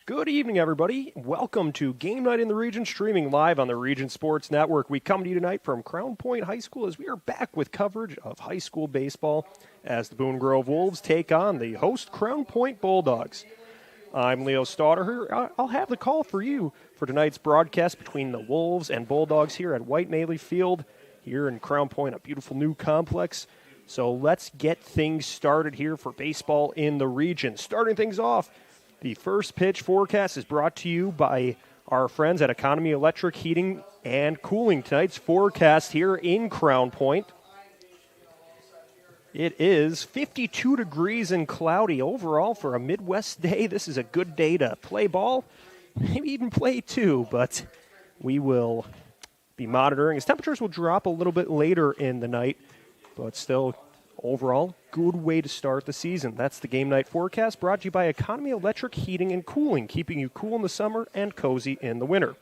Good evening, everybody. Welcome to Game Night in the Region, streaming live on the Region Sports Network. We come to you tonight from Crown Point High School as we are back with coverage of high school baseball as the Boone Grove Wolves take on the host Crown Point Bulldogs. I'm Leo Stauder here. I'll have the call for you for tonight's broadcast between the Wolves and Bulldogs here at White Maley Field here in Crown Point, a beautiful new complex. So let's get things started here for baseball in the region. Starting things off, the first pitch forecast is brought to you by our friends at Economy Electric Heating and Cooling. Tonight's forecast here in Crown Point. It is 52 degrees and cloudy overall for a Midwest day. This is a good day to play ball, maybe even play two, but we will be monitoring as temperatures will drop a little bit later in the night, but still overall, good way to start the season. That's the game night forecast brought to you by Economy Electric Heating and Cooling, keeping you cool in the summer and cozy in the winter.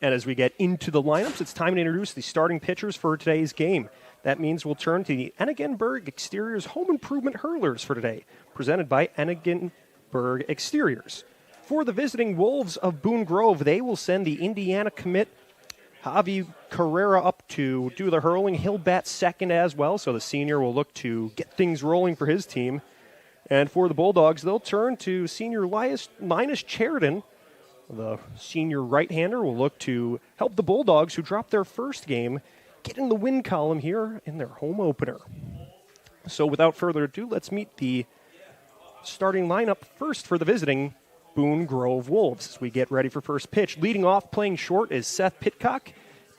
And as we get into the lineups, it's time to introduce the starting pitchers for today's game. That means we'll turn to the Enigenberg Exteriors Home Improvement Hurlers for today, presented by Enigenberg Exteriors. For the visiting Wolves of Boone Grove, they will send the Indiana commit Javi Carrera up to do the hurling. He'll bat second as well, so the senior will look to get things rolling for his team. And for the Bulldogs, they'll turn to senior Linus Sheridan. The senior right-hander will look to help the Bulldogs, who dropped their first game, get in the win column here in their home opener. So without further ado, let's meet the starting lineup first for the visiting Boone Grove Wolves as we get ready for first pitch. Leading off, playing short, is Seth Pitcock.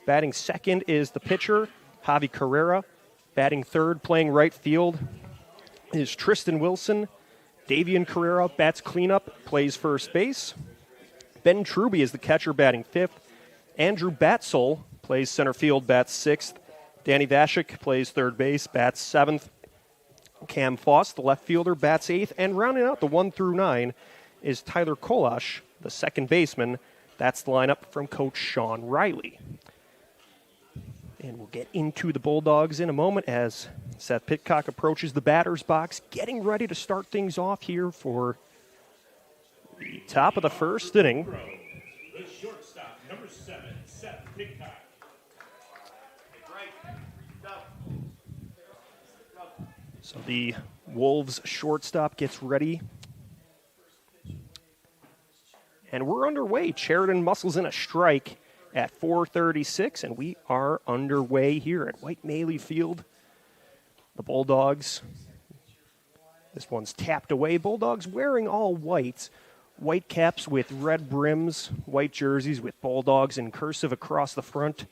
Batting second is the pitcher, Javi Carrera. Batting third, playing right field, is Tristan Wilson. Davian Carrera bats cleanup, plays first base. Ben Truby is the catcher, batting fifth. Andrew Batsell plays center field, bats sixth. Danny Vashik plays third base, bats seventh. Cam Foss, the left fielder, bats eighth. And rounding out the 1 through 9 is Tyler Kolash, the second baseman. That's the lineup from Coach Sean Riley. And we'll get into the Bulldogs in a moment as Seth Pitcock approaches the batter's box, getting ready to start things off here for the top of the first inning. The shortstop, number 7, Seth Pitcock. So the Wolves shortstop gets ready. And we're underway. Sheridan muscles in a strike at 4:36, and we are underway here at White Maley Field. The Bulldogs, this one's tapped away. Bulldogs wearing all white. White caps with red brims, white jerseys with Bulldogs in cursive across the front,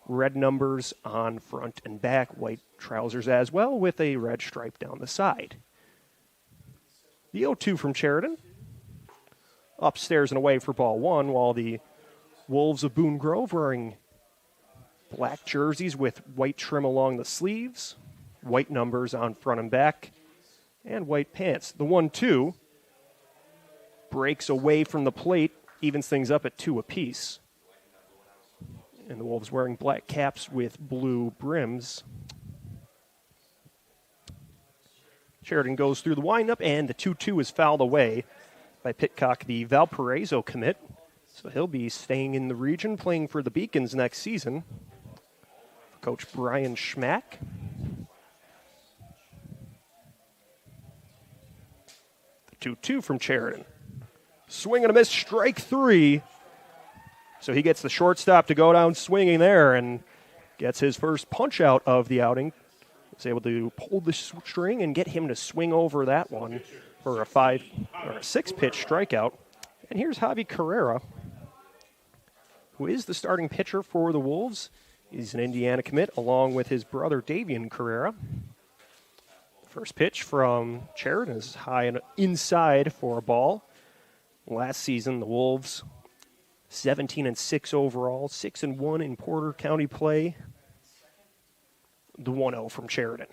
red numbers on front and back, white trousers as well with a red stripe down the side. The 0-2 from Sheridan. Upstairs and away for ball one, while the Wolves of Boone Grove wearing black jerseys with white trim along the sleeves, white numbers on front and back, and white pants. The 1-2 breaks away from the plate, evens things up at 2 apiece. And the Wolves wearing black caps with blue brims. Sheridan goes through the windup, and the 2-2 is fouled away by Pitcock, the Valparaiso commit. So he'll be staying in the region, playing for the Beacons next season. Coach Brian Schmack. The 2-2 from Sheridan. Swing and a miss, strike 3. So he gets the shortstop to go down swinging there and gets his first punch out of the outing. Was able to pull the string and get him to swing over that one for a 6-pitch strikeout. And here's Javi Carrera, who is the starting pitcher for the Wolves. He's an Indiana commit along with his brother Davian Carrera. First pitch from Sheridan is high and inside for a ball. Last season, the Wolves 17-6 overall, 6-1 in Porter County play. The 1-0 from Sheridan.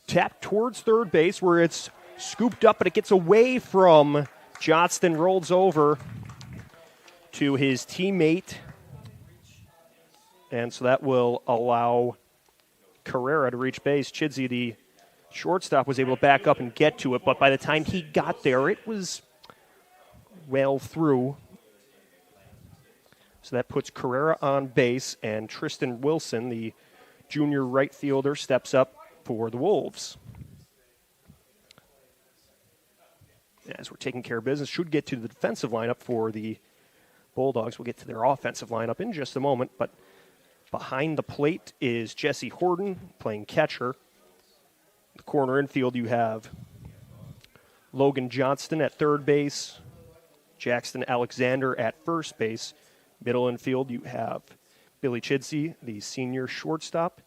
Tap towards third base where it's scooped up, but it gets away from Johnston, rolls over to his teammate. And so that will allow Carrera to reach base. Chidsey, the shortstop, was able to back up and get to it, but by the time he got there, it was well through. So that puts Carrera on base, and Tristan Wilson, the junior right fielder, steps up for the Wolves. As we're taking care of business, should get to the defensive lineup for the Bulldogs. We'll get to their offensive lineup in just a moment, but behind the plate is Jesse Horton playing catcher. The corner infield, you have Logan Johnston at third base, Jackson Alexander at first base. Middle infield, you have Billy Chidsey, the senior shortstop,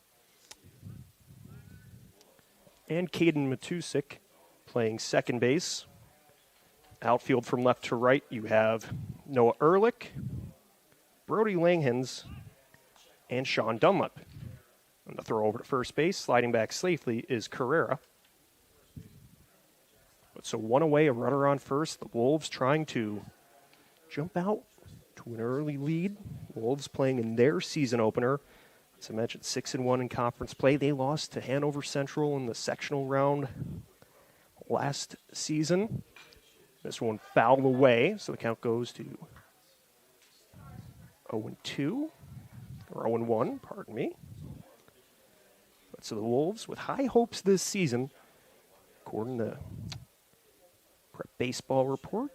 and Caden Matusik playing second base. Outfield from left to right, you have Noah Ehrlich, Brody Langhans, and Sean Dunlap. And the throw over to first base, sliding back safely, is Carrera. But so one away, a runner on first. The Wolves trying to jump out to an early lead. Wolves playing in their season opener. As I mentioned, 6-1 in conference play. They lost to Hanover Central in the sectional round last season. This one fouled away, so the count goes to 0-2, or 0-1, pardon me. But so the Wolves, with high hopes this season, according to Prep Baseball Report,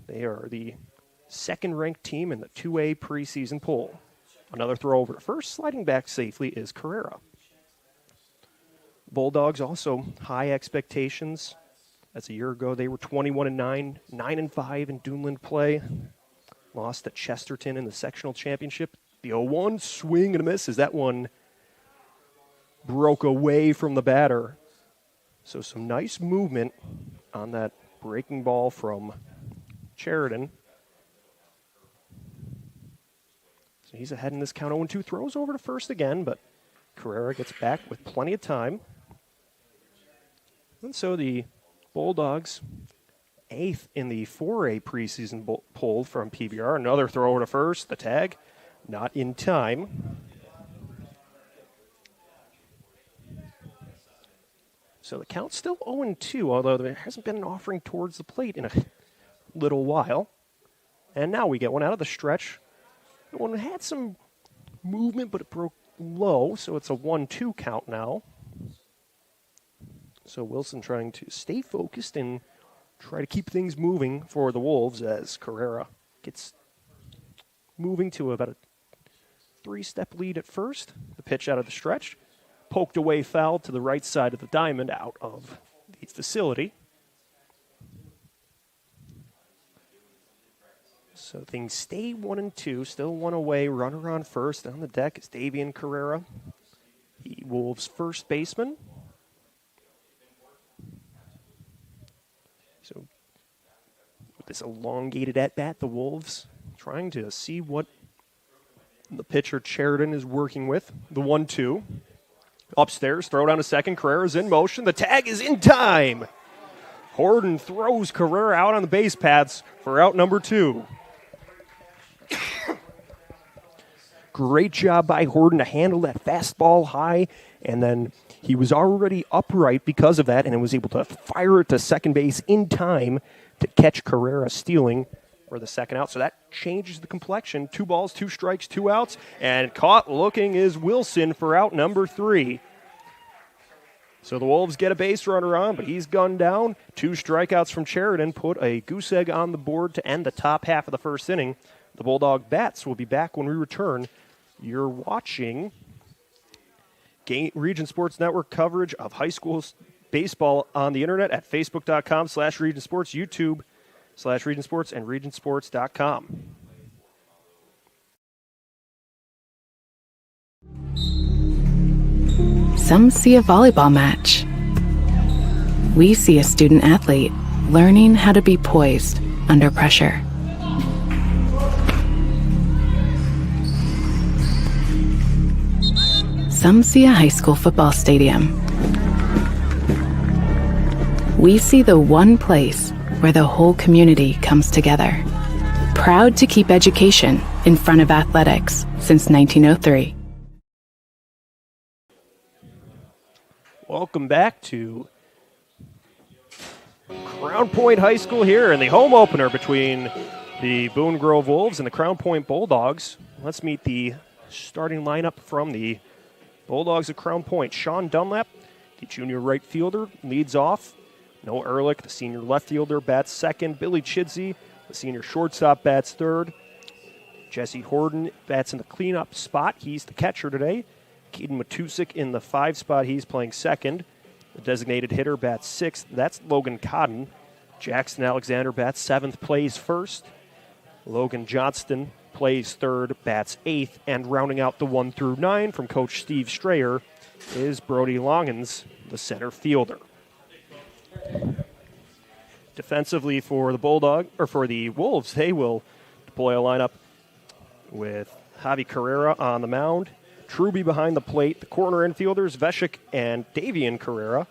they are the second-ranked team in the 2A preseason poll. Another throw over to first, sliding back safely, is Carrera. Bulldogs also high expectations. As a year ago, they were 21-9, 9-5 in Duneland play. Lost at Chesterton in the sectional championship. The 0-1 swing and a miss as that one broke away from the batter. So some nice movement on that breaking ball from Sheridan. So he's ahead in this count 0-2. Throws over to first again, but Carrera gets back with plenty of time. And so the Bulldogs, 8th in the 4A preseason poll from PBR. Another throw over to first. The tag, not in time. So the count's still 0-2, although there hasn't been an offering towards the plate in a little while. And now we get one out of the stretch. The one had some movement, but it broke low, so it's a 1-2 count now. So Wilson trying to stay focused and try to keep things moving for the Wolves as Carrera gets moving to about a 3-step lead at first. The pitch out of the stretch. Poked away foul to the right side of the diamond out of the facility. So things stay 1-2, still one away. Runner on first. On the deck is Davian Carrera, the Wolves' first baseman. So with this elongated at-bat, the Wolves trying to see what the pitcher Sheridan is working with. The 1-2. Upstairs, throw down to second. Carrera's in motion. The tag is in time. Horton throws Carrera out on the base paths for out number 2. Great job by Horton to handle that fastball high, and then he was already upright because of that, and was able to fire it to second base in time to catch Carrera stealing for the second out. So that changes the complexion. 2 balls, 2 strikes, 2 outs, and caught looking is Wilson for out number 3. So the Wolves get a base runner on, but he's gunned down. 2 strikeouts from Sheridan put a goose egg on the board to end the top half of the first inning. The Bulldog Bats will be back when we return. You're watching Region Sports Network coverage of high school baseball on the internet at facebook.com/Region Sports, YouTube/Region Sports, and regionsports.com. Some see a volleyball match. We see a student athlete learning how to be poised under pressure. Some see a high school football stadium. We see the one place where the whole community comes together. Proud to keep education in front of athletics since 1903. Welcome back to Crown Point High School here in the home opener between the Boone Grove Wolves and the Crown Point Bulldogs. Let's meet the starting lineup from the Bulldogs of Crown Point. Sean Dunlap, the junior right fielder, leads off. Noah Ehrlich, the senior left fielder, bats second. Billy Chidsey, the senior shortstop, bats third. Jesse Horton bats in the cleanup spot. He's the catcher today. Keaton Matusik in the 5 spot. He's playing second. The designated hitter bats sixth. That's Logan Cotton. Jackson Alexander bats 7th, plays first. Logan Johnston plays third, bats 8th. And rounding out the 1 through 9 from Coach Steve Strayer is Brody Longens, the center fielder. Defensively for the Wolves, they will deploy a lineup with Javi Carrera on the mound, Truby behind the plate, the corner infielders, Veshik and Davian Carrera,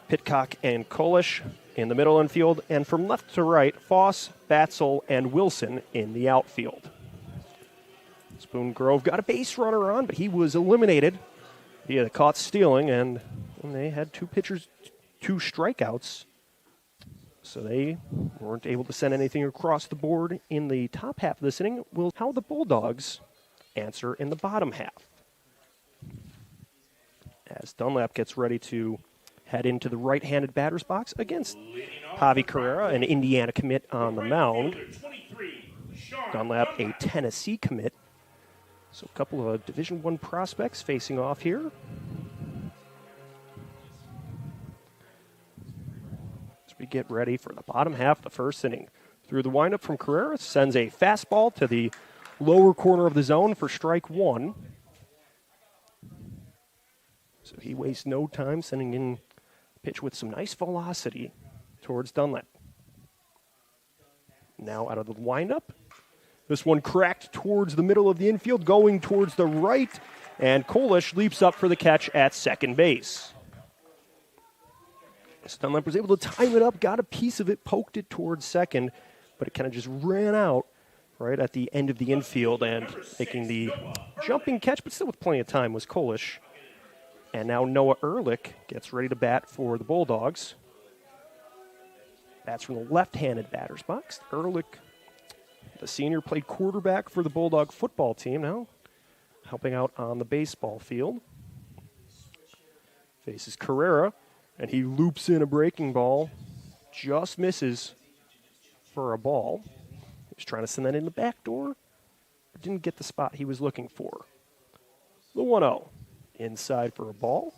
Pitcock and Kolish in the middle infield, and from left to right, Foss, Batzel, and Wilson in the outfield. Boone Grove got a base runner on, but he was eliminated via the caught stealing, and they had 2 pitchers, 2 strikeouts. So they weren't able to send anything across the board in the top half of this inning. Will how the Bulldogs answer in the bottom half. As Dunlap gets ready to head into the right-handed batter's box against Javi Carrera, an Indiana commit on the mound. Dunlap, a Tennessee commit. So a couple of Division I prospects facing off here. We get ready for the bottom half of the first inning. Through the windup from Carrera, sends a fastball to the lower corner of the zone for strike 1. So he wastes no time sending in a pitch with some nice velocity towards Dunlap. Now out of the windup. This one cracked towards the middle of the infield, going towards the right, and Kolish leaps up for the catch at second base. Dunlap was able to time it up, got a piece of it, poked it towards second, but it kind of just ran out right at the end of the infield, and making the jumping catch, but still with plenty of time, was Kolish. And now Noah Ehrlich gets ready to bat for the Bulldogs. Bats from the left-handed batter's box. Ehrlich, the senior, played quarterback for the Bulldog football team, now helping out on the baseball field. Faces Carrera. And he loops in a breaking ball, just misses for a ball. He was trying to send that in the back door, but didn't get the spot he was looking for. The 1-0, inside for a ball.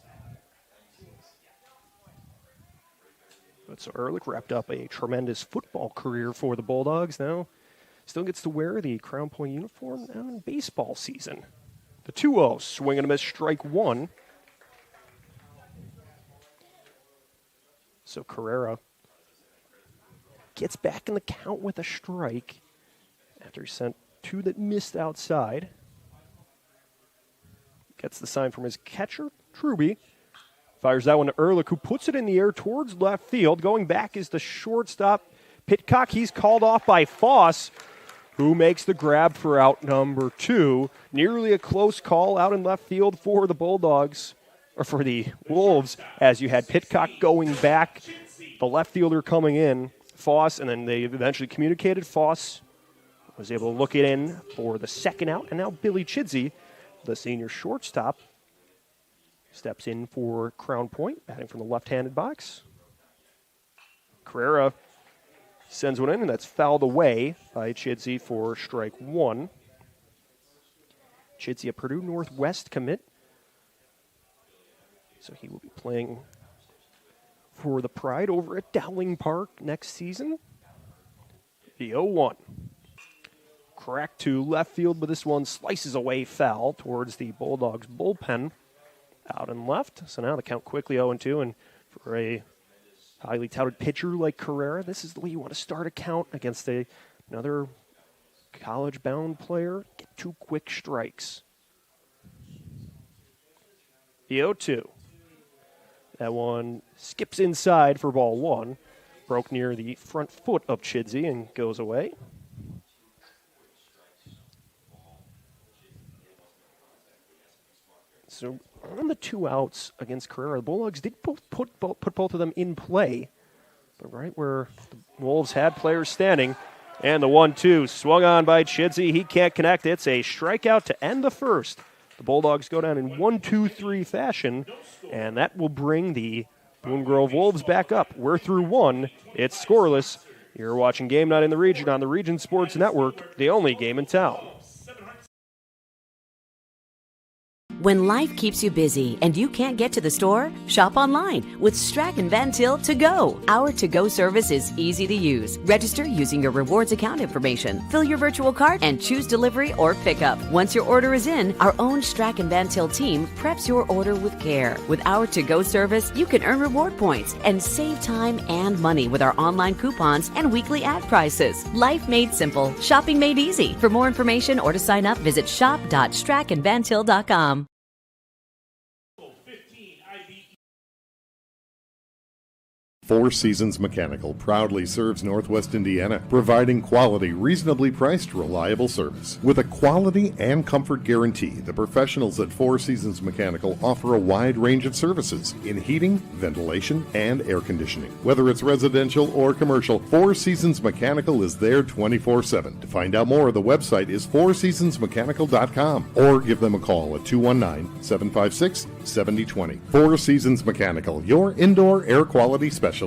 But so Ehrlich wrapped up a tremendous football career for the Bulldogs. Now still gets to wear the Crown Point uniform now in baseball season. The 2-0, swing and a miss, strike 1. So Carrera gets back in the count with a strike after he sent 2 that missed outside. Gets the sign from his catcher, Truby. Fires that one to Ehrlich, who puts it in the air towards left field. Going back is the shortstop, Pitcock. He's called off by Foss, who makes the grab for out number 2. Nearly a close call out in left field for the Bulldogs. Or for the Wolves, as you had Pitcock going back, the left fielder coming in, Foss, and then they eventually communicated. Foss was able to look it in for the second out, and now Billy Chidsey, the senior shortstop, steps in for Crown Point, batting from the left-handed box. Carrera sends one in, and that's fouled away by Chidsey for strike 1. Chidsey, a Purdue Northwest commit. So he will be playing for the Pride over at Dowling Park next season. The 0-1. Crack to left field, but this one slices away foul towards the Bulldogs bullpen out and left. So now the count quickly 0-2, and for a highly touted pitcher like Carrera, this is the way you want to start a count against another college-bound player. Get 2 quick strikes. The 0-2. That one skips inside for ball 1. Broke near the front foot of Chidsey and goes away. So on the 2 outs against Carrera, the Bulldogs did put both of them in play but right where the Wolves had players standing. And the 1-2 swung on by Chidsey. He can't connect. It's a strikeout to end the first. The Bulldogs go down in 1-2-3 fashion, and that will bring the Boone Grove Wolves back up. We're through one. It's scoreless. You're watching Game Night in the Region on the Region Sports Network, the only game in town. When life keeps you busy and you can't get to the store, shop online with Strachan Van Til To Go. Our to-go service is easy to use. Register using your rewards account information, fill your virtual cart, and choose delivery or pickup. Once your order is in, our own Strachan Van Til team preps your order with care. With our to-go service, you can earn reward points and save time and money with our online coupons and weekly ad prices. Life made simple, shopping made easy. For more information or to sign up, visit shop.strachanvantil.com. Four Seasons Mechanical proudly serves Northwest Indiana, providing quality, reasonably priced, reliable service. With a quality and comfort guarantee, the professionals at Four Seasons Mechanical offer a wide range of services in heating, ventilation, and air conditioning. Whether it's residential or commercial, Four Seasons Mechanical is there 24/7. To find out more, the website is fourseasonsmechanical.com or give them a call at 219-756-7020. Four Seasons Mechanical, your indoor air quality specialist.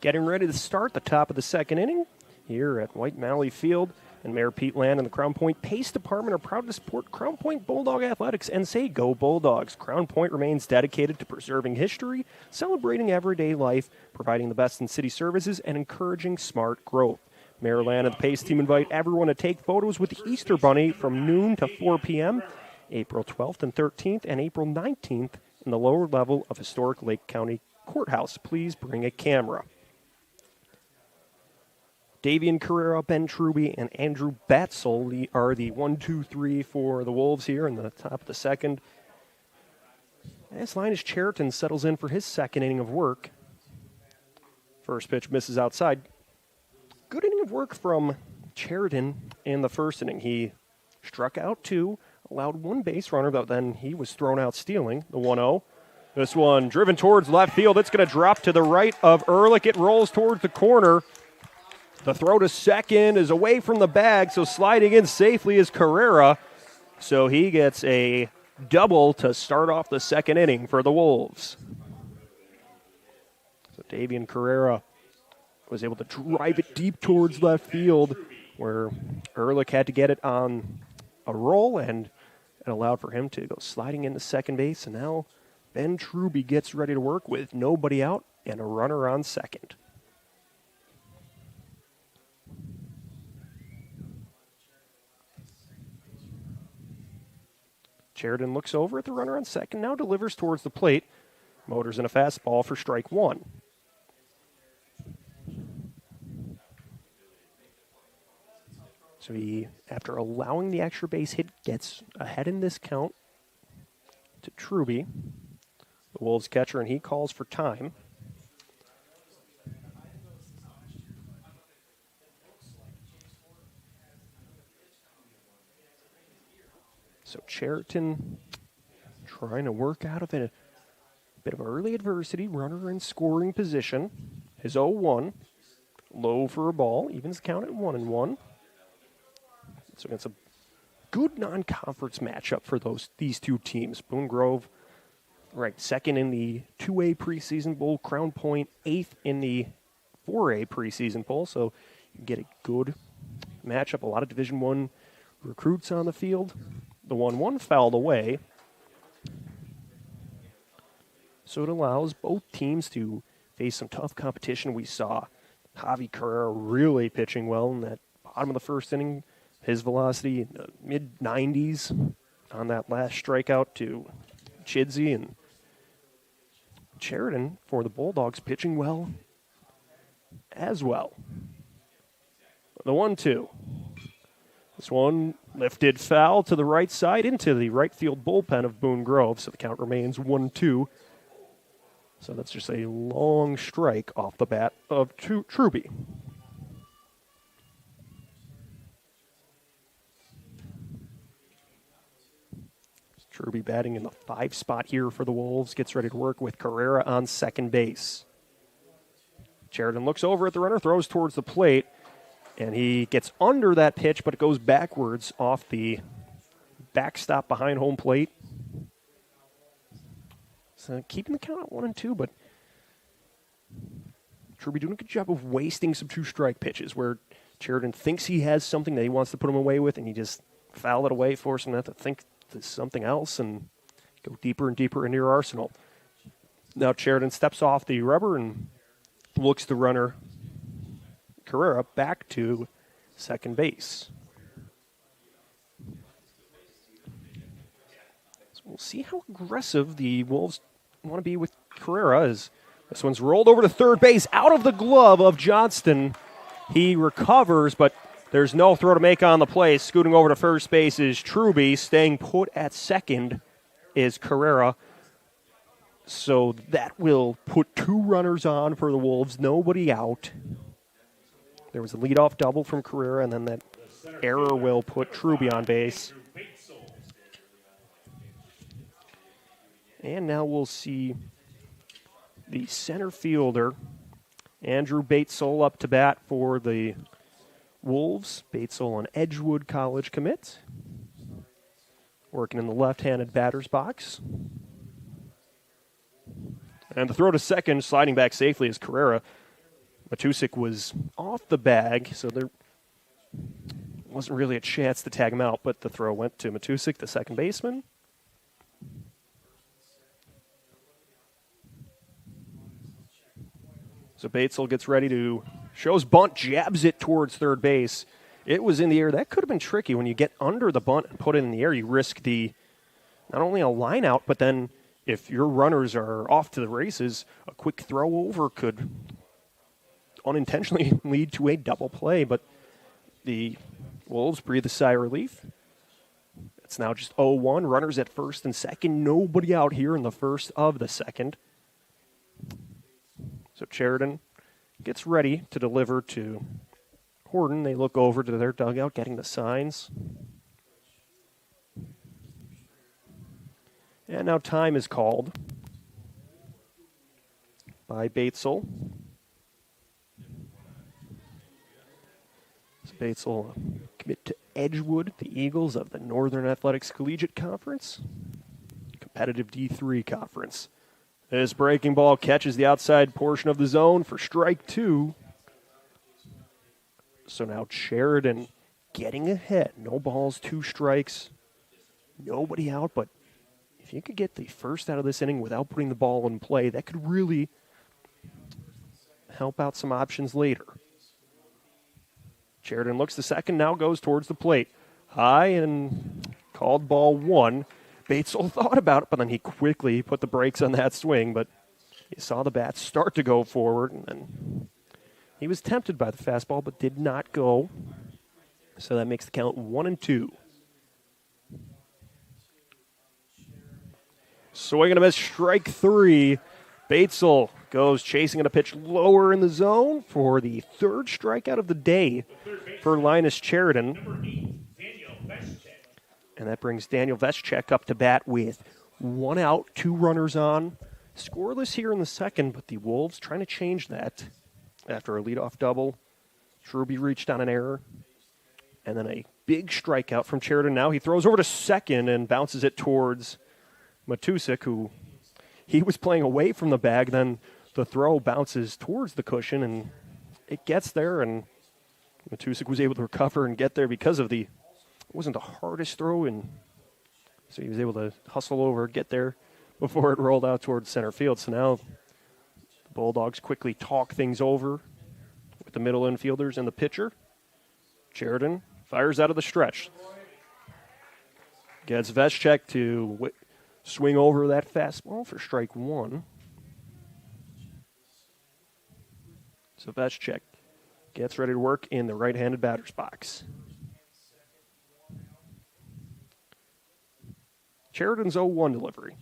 Getting ready to start the top of the second inning here at White Malley Field. And Mayor Pete Land and the Crown Point Pace Department are proud to support Crown Point Bulldog Athletics and say go Bulldogs. Crown Point remains dedicated to preserving history, celebrating everyday life, providing the best in city services, and encouraging smart growth. Mayor Land and the Pace team invite everyone to take photos with the Easter Bunny from noon to 4 p.m. April 12th and 13th, and April 19th in the lower level of historic Lake County Courthouse. Please bring a camera. Davian Carrera, Ben Truby, and Andrew Batzel are the 1-2-3 for the Wolves here in the top of the second. As Linus Cheriton settles in for his second inning of work. First pitch misses outside. Good inning of work from Cheriton in the first inning. He struck out two, allowed one base runner, but then he was thrown out stealing, the 1-0. This one driven towards left field. It's going to drop to the right of Ehrlich. It rolls towards the corner. The throw to second is away from the bag, so sliding in safely is Carrera. So he gets a double to start off the second inning for the Wolves. So Davian Carrera was able to drive it deep towards left field, where Ehrlich had to get it on a roll, and it allowed for him to go sliding into second base. And now Ben Truby gets ready to work with nobody out and a runner on second. Sheridan looks over at the runner on second, now delivers towards the plate. Motors in a fastball for strike one. So he, after allowing the extra base hit, gets ahead in this count to Truby, the Wolves catcher, and he calls for time. So Cheriton trying to work out of it. A bit of early adversity, runner in scoring position. His 0-1, low for a ball, evens the count at 1-1. So it's a good non-conference matchup for these two teams. Boone Grove, right, second in the 2A preseason bowl. Crown Point, 8th in the 4A preseason bowl. So you get a good matchup. A lot of Division I recruits on the field. The 1-1 fouled away. So it allows both teams to face some tough competition. We saw Javi Carrera really pitching well in that bottom of the first inning. His velocity in the mid-90s on that last strikeout to Chidsey, and Sheridan for the Bulldogs pitching well as well. The 1-2. This one lifted foul to the right side into the right field bullpen of Boone Grove, so the count remains 1-2. So that's just a long strike off the bat of Truby. Truby batting in the 5 spot here for the Wolves. Gets ready to work with Carrera on second base. Sheridan looks over at the runner, throws towards the plate, and he gets under that pitch, but it goes backwards off the backstop behind home plate. So keeping the count at 1-2, but Truby doing a good job of wasting some 2-strike pitches where Sheridan thinks he has something that he wants to put him away with, and he just foul it away, force him to have to think there's something else and go deeper and deeper into your arsenal. Now Sheridan steps off the rubber and looks the runner, Carrera, back to second base. So we'll see how aggressive the Wolves want to be with Carrera as this one's rolled over to third base, out of the glove of Johnston. He recovers, but there's no throw to make on the play. Scooting over to first base is Truby. Staying put at second is Carrera. So that will put 2 runners on for the Wolves, nobody out. There was a leadoff double from Carrera, and then that error will put Truby on base. And now we'll see the center fielder, Andrew Batesole, up to bat for the Wolves. Batesole, an Edgewood College commit, working in the left-handed batter's box. And the throw to second, sliding back safely, is Carrera. Matusik was off the bag, so there wasn't really a chance to tag him out, but the throw went to Matusik, the second baseman. So Batesole gets ready to, shows bunt, jabs it towards third base. It was in the air. That could have been tricky. When you get under the bunt and put it in the air, you risk not only a line out, but then if your runners are off to the races, a quick throw over could unintentionally lead to a double play. But the Wolves breathe a sigh of relief. It's now just 0-1. Runners at first and second. Nobody out here in the first of the second. So Sheridan gets ready to deliver to Horton. They look over to their dugout, getting the signs. And now time is called by Batesole. So Batesole commit to Edgewood, the Eagles of the Northern Athletics Collegiate Conference, competitive D3 conference. This breaking ball catches the outside portion of the zone for strike 2. So now Sheridan getting ahead. No balls, 2 strikes, nobody out, but if you could get the first out of this inning without putting the ball in play, that could really help out some options later. Sheridan looks to second, now goes towards the plate. High and called ball 1. Batesole thought about it, but then he quickly put the brakes on that swing. But he saw the bat start to go forward, and then he was tempted by the fastball, but did not go. So that makes the count 1-2. Swing and a miss, strike 3. Batesole goes chasing at a pitch lower in the zone for the 3rd strikeout of the day for Linus Sheridan. And that brings Daniel Veschek up to bat with 1 out, 2 runners on. Scoreless here in the second, but the Wolves trying to change that after a leadoff double. Truby reached on an error. And then a big strikeout from Sheridan now. He throws over to second and bounces it towards Matusik, who he was playing away from the bag. Then the throw bounces towards the cushion, and it gets there, and Matusik was able to recover and get there because of it wasn't the hardest throw, and so he was able to hustle over, get there before it rolled out towards center field. So now the Bulldogs quickly talk things over with the middle infielders and the pitcher. Sheridan fires out of the stretch. Gets Veschek to swing over that fastball for strike 1. So Veschek gets ready to work in the right-handed batter's box. Sheridan's 0-1 delivery.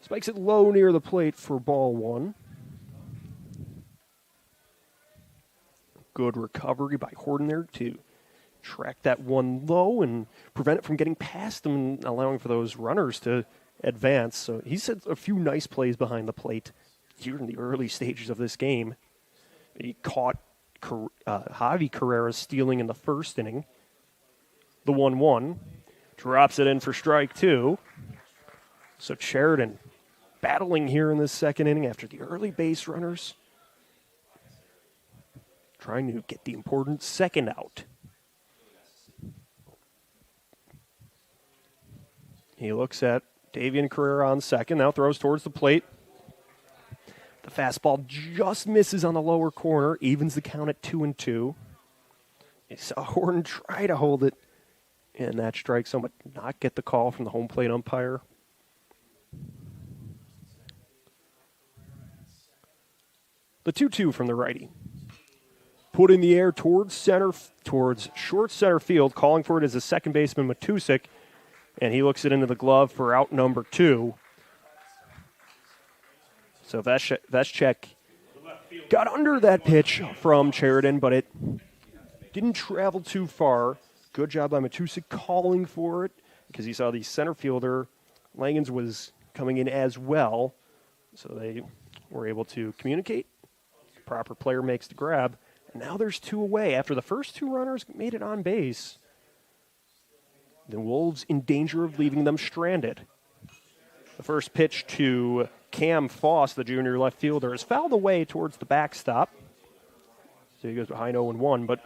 Spikes it low near the plate for ball 1. Good recovery by Horton there to track that one low and prevent it from getting past him and allowing for those runners to advance. So he's had a few nice plays behind the plate here in the early stages of this game. He caught Javi Carrera stealing in the first inning. The 1-1. Drops it in for strike two. So Sheridan battling here in this second inning after the early base runners. Trying to get the important second out. He looks at Davian Carrera on second, now throws towards the plate. The fastball just misses on the lower corner, evens the count at 2-2. You saw Horton try to hold it in that strike zone, but not get the call from the home plate umpire. The 2-2 from the righty. Put in the air towards short center field. Calling for it is the second baseman, Matusik, and he looks it into the glove for out number 2. So Veschek got under that pitch from Sheridan, but it didn't travel too far. Good job by Matusik calling for it because he saw the center fielder, Langens, was coming in as well. So they were able to communicate. The proper player makes the grab. And now there's 2 away. After the first 2 runners made it on base, the Wolves in danger of leaving them stranded. The first pitch to Cam Foss, the junior left fielder, is fouled away towards the backstop. So he goes behind 0-1, but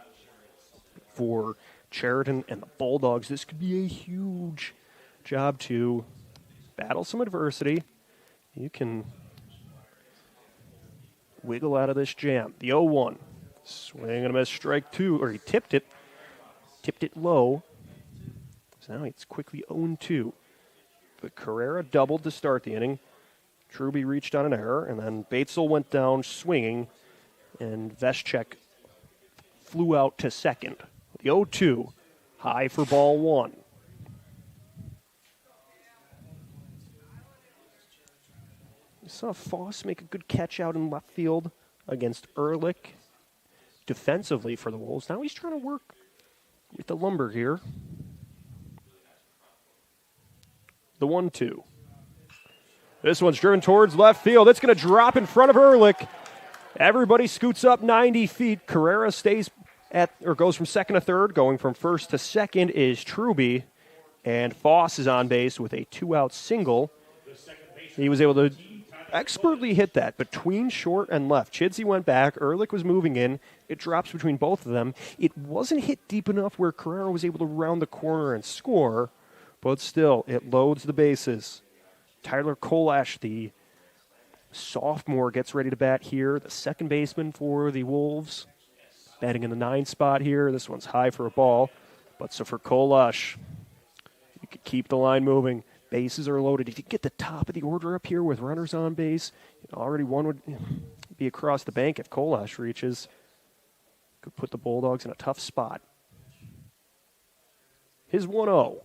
for Sheridan and the Bulldogs, this could be a huge job to battle some adversity. You can wiggle out of this jam. The 0-1. Swing and a miss, strike 2, or he tipped it low. So now it's quickly 0-2. But Carrera doubled to start the inning. Truby reached on an error, and then Batesel went down swinging, and Veschek flew out to second. The 0-2, high for ball 1. We saw Foss make a good catch out in left field against Ehrlich. Defensively for the Wolves. Now he's trying to work with the lumber here. The 1-2. This one's driven towards left field. It's going to drop in front of Ehrlich. Everybody scoots up 90 feet. Carrera goes from second to third. Going from first to second is Truby. And Foss is on base with a 2-out single. He was able to expertly hit that between short and left. Chidsey went back. Ehrlich was moving in. It drops between both of them. It wasn't hit deep enough where Carrera was able to round the corner and score, but still, it loads the bases. Tyler Kolash, the sophomore, gets ready to bat here. The second baseman for the Wolves, batting in the 9 spot here. This one's high for a ball, but so for Kolash, you could keep the line moving. Bases are loaded. If you get the top of the order up here with runners on base, already one would be across the bank if Kolash reaches. Could put the Bulldogs in a tough spot. His 1-0.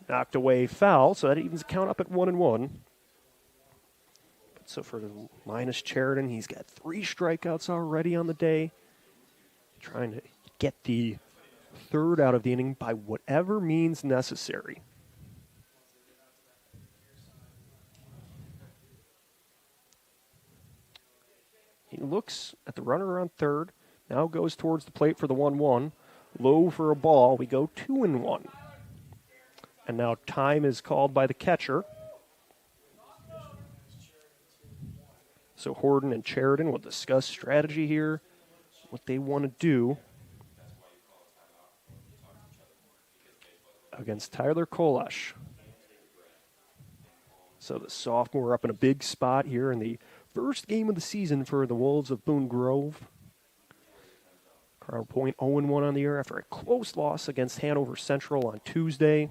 Knocked away foul, so that evens the count up at 1-1. So for Linus Sheridan, he's got 3 strikeouts already on the day. Trying to get the third out of the inning by whatever means necessary. He looks at the runner on third, now goes towards the plate for the 1-1. Low for a ball. We go 2-1. And now time is called by the catcher. So Horton and Sheridan will discuss strategy here, what they want to do against Tyler Kolash. So the sophomore up in a big spot here in the first game of the season for the Wolves of Boone Grove. Crown Point 0-1 on the year after a close loss against Hanover Central on Tuesday.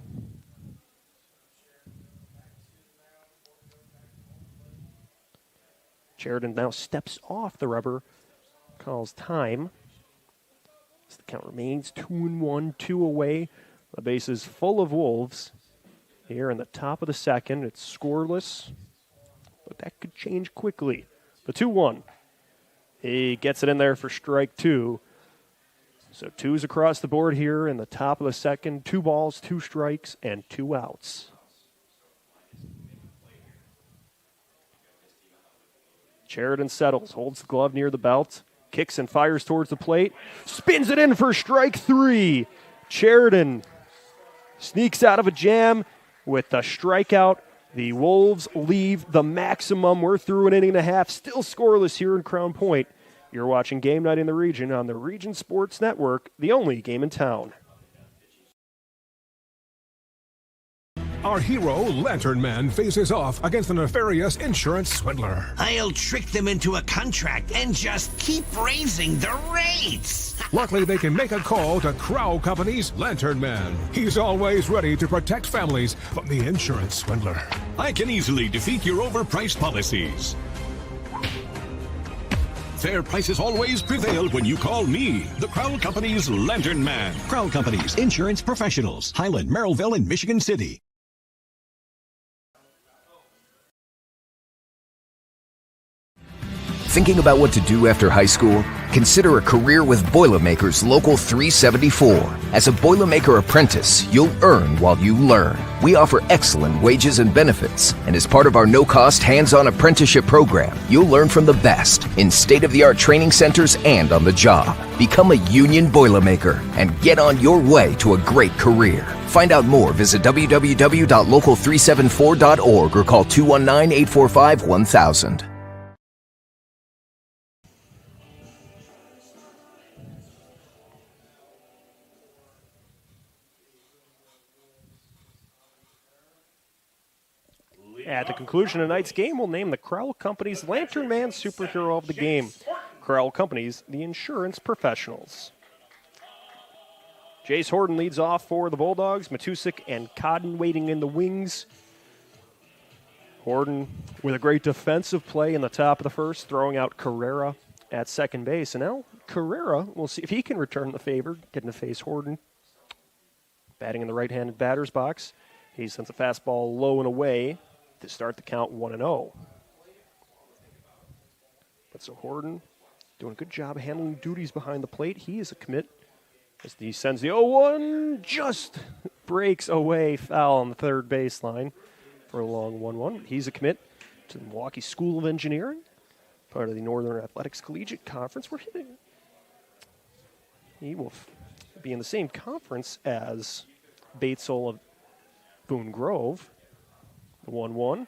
Sheridan now steps off the rubber, calls time. As the count remains 2-1, 2 away. The base is full of Wolves. Here in the top of the second, it's scoreless, but that could change quickly. The 2-1. He gets it in there for strike 2. So 2s across the board here in the top of the second. 2 balls, 2 strikes, and 2 outs. Sheridan settles, holds the glove near the belt, kicks and fires towards the plate, spins it in for strike 3. Sheridan sneaks out of a jam with a strikeout. The Wolves leave the maximum. We're through an inning and a half, still scoreless here in Crown Point. You're watching Game Night in the Region on the Region Sports Network, the only game in town. Our hero, Lantern Man, faces off against a nefarious insurance swindler. I'll trick them into a contract and just keep raising the rates. Luckily, they can make a call to Crow Company's Lantern Man. He's always ready to protect families from the insurance swindler. I can easily defeat your overpriced policies. Fair prices always prevail when you call me, the Crow Company's Lantern Man. Crow Company's insurance professionals. Highland, Merrillville, and Michigan City. Thinking about what to do after high school? Consider a career with Boilermakers Local 374. As a Boilermaker apprentice, you'll earn while you learn. We offer excellent wages and benefits, and as part of our no-cost hands-on apprenticeship program, you'll learn from the best in state-of-the-art training centers and on the job. Become a union Boilermaker and get on your way to a great career. Find out more, visit www.local374.org or call 219-845-1000. At the conclusion of tonight's game, we'll name the Crowell Company's Lantern Man Superhero of the Game. Crowell Company's The Insurance Professionals. Jace Horton leads off for the Bulldogs. Matusik and Codden waiting in the wings. Horton with a great defensive play in the top of the first, throwing out Carrera at second base. And now Carrera, we'll see if he can return the favor, getting to face Horton. Batting in the right-handed batter's box. He sends a fastball low and away to start the count 1-0. But so Horton doing a good job handling duties behind the plate. He is a commit as he sends the 0-1, just breaks away, foul on the third baseline for a long 1-1. He's a commit to the Milwaukee School of Engineering, part of the Northern Athletics Collegiate Conference. He will be in the same conference as Batesville of Boone Grove. The 1-1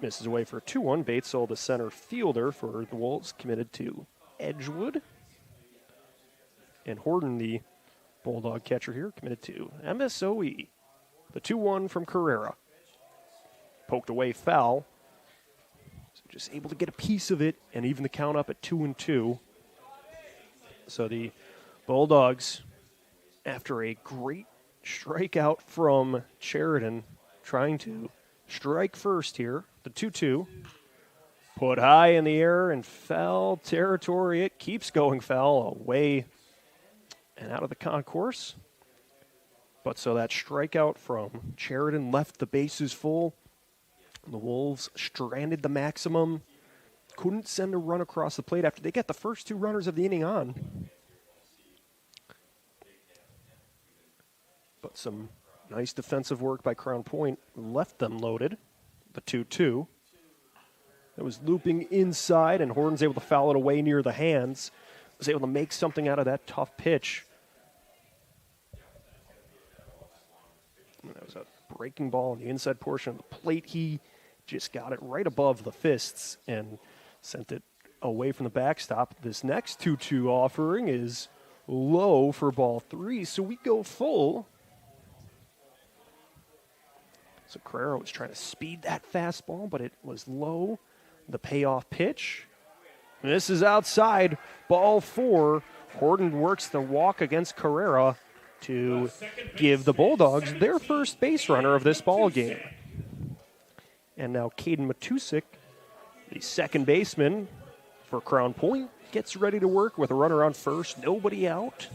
misses away for a 2-1. Batesville, the center fielder for the Wolves, committed to Edgewood. And Horton, the Bulldog catcher here, committed to MSOE. The 2-1 from Carrera. Poked away foul. So just able to get a piece of it and even the count up at 2-2. So the Bulldogs, after a great strikeout from Sheridan, trying to strike first here. The 2-2. Put high in the air and foul territory. It keeps going foul away and out of the concourse. But so that strikeout from Sheridan left the bases full. The Wolves stranded the maximum. Couldn't send a run across the plate after they got the first 2 runners of the inning on. But some nice defensive work by Crown Point left them loaded. The 2-2. It was looping inside, and Horton's able to foul it away near the hands. Was able to make something out of that tough pitch. And that was a breaking ball on the inside portion of the plate. He just got it right above the fists and sent it away from the backstop. This next 2-2 offering is low for ball 3, so we go full. So Carrera was trying to speed that fastball, but it was low. The payoff pitch. This is outside. Ball 4. Horton works the walk against Carrera to give the Bulldogs their first base runner of this ball game. And now Caden Matusik, the second baseman for Crown Point, gets ready to work with a runner on first, nobody out.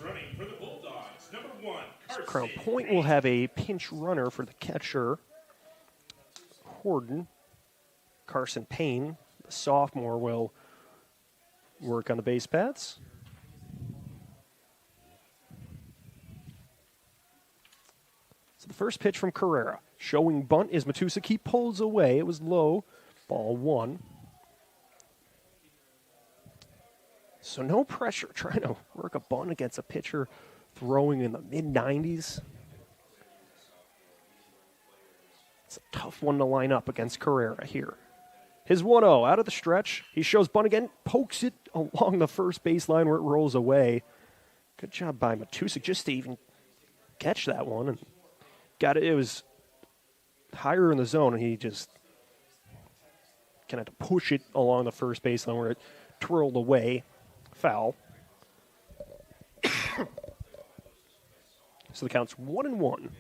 Running for the Bulldogs, number 1. So Crown Point will have a pinch runner for the catcher, Horton. Carson Payne, the sophomore, will work on the base paths. So the first pitch from Carrera. Showing bunt is Matusik. He pulls away. It was low. Ball 1. So no pressure trying to work a bunt against a pitcher throwing in the mid-90s. It's a tough one to line up against Carrera here. His 1-0 out of the stretch. He shows bunt again, pokes it along the first baseline where it rolls away. Good job by Matusik just to even catch that one. And got it. It was higher in the zone, and he just kind of had to push it along the first baseline where it twirled away. Foul. So the count's 1-1.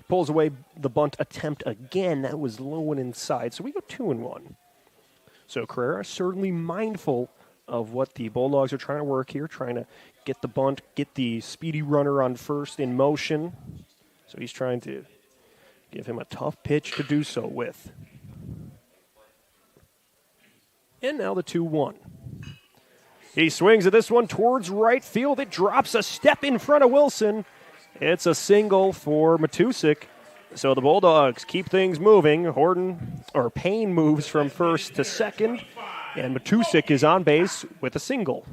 Pulls away the bunt attempt again. That was low and inside. So we go 2-1. So Carrera certainly mindful of what the Bulldogs are trying to work here, trying to get the bunt, get the speedy runner on first in motion. So he's trying to give him a tough pitch to do so with. And now the 2-1. He swings at this one towards right field. It drops a step in front of Wilson. It's a single for Matusik. So the Bulldogs keep things moving. Payne moves from first to second. And Matusik is on base with a single.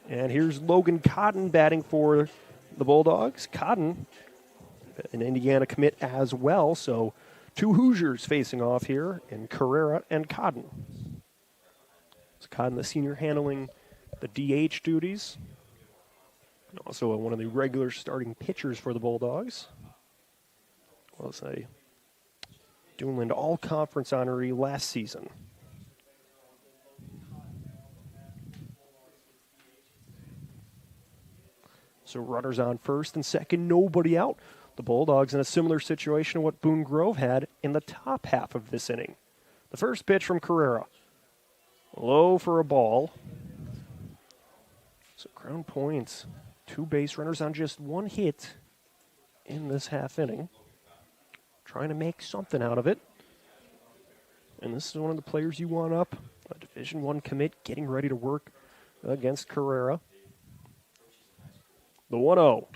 And here's Logan Cotton batting for the Bulldogs. Cotton, an Indiana commit as well. So 2 Hoosiers facing off here in Carrera and Cotton. So Cotton, the senior, handling the DH duties. And also one of the regular starting pitchers for the Bulldogs. Was a Duneland All-Conference honoree last season. So runners on first and second, nobody out. The Bulldogs in a similar situation to what Boone Grove had in the top half of this inning. The first pitch from Carrera. Low for a ball. So Crown Point's 2 base runners on just 1 hit in this half inning. Trying to make something out of it. And this is one of the players you want up. A Division I commit getting ready to work against Carrera. The 1-0.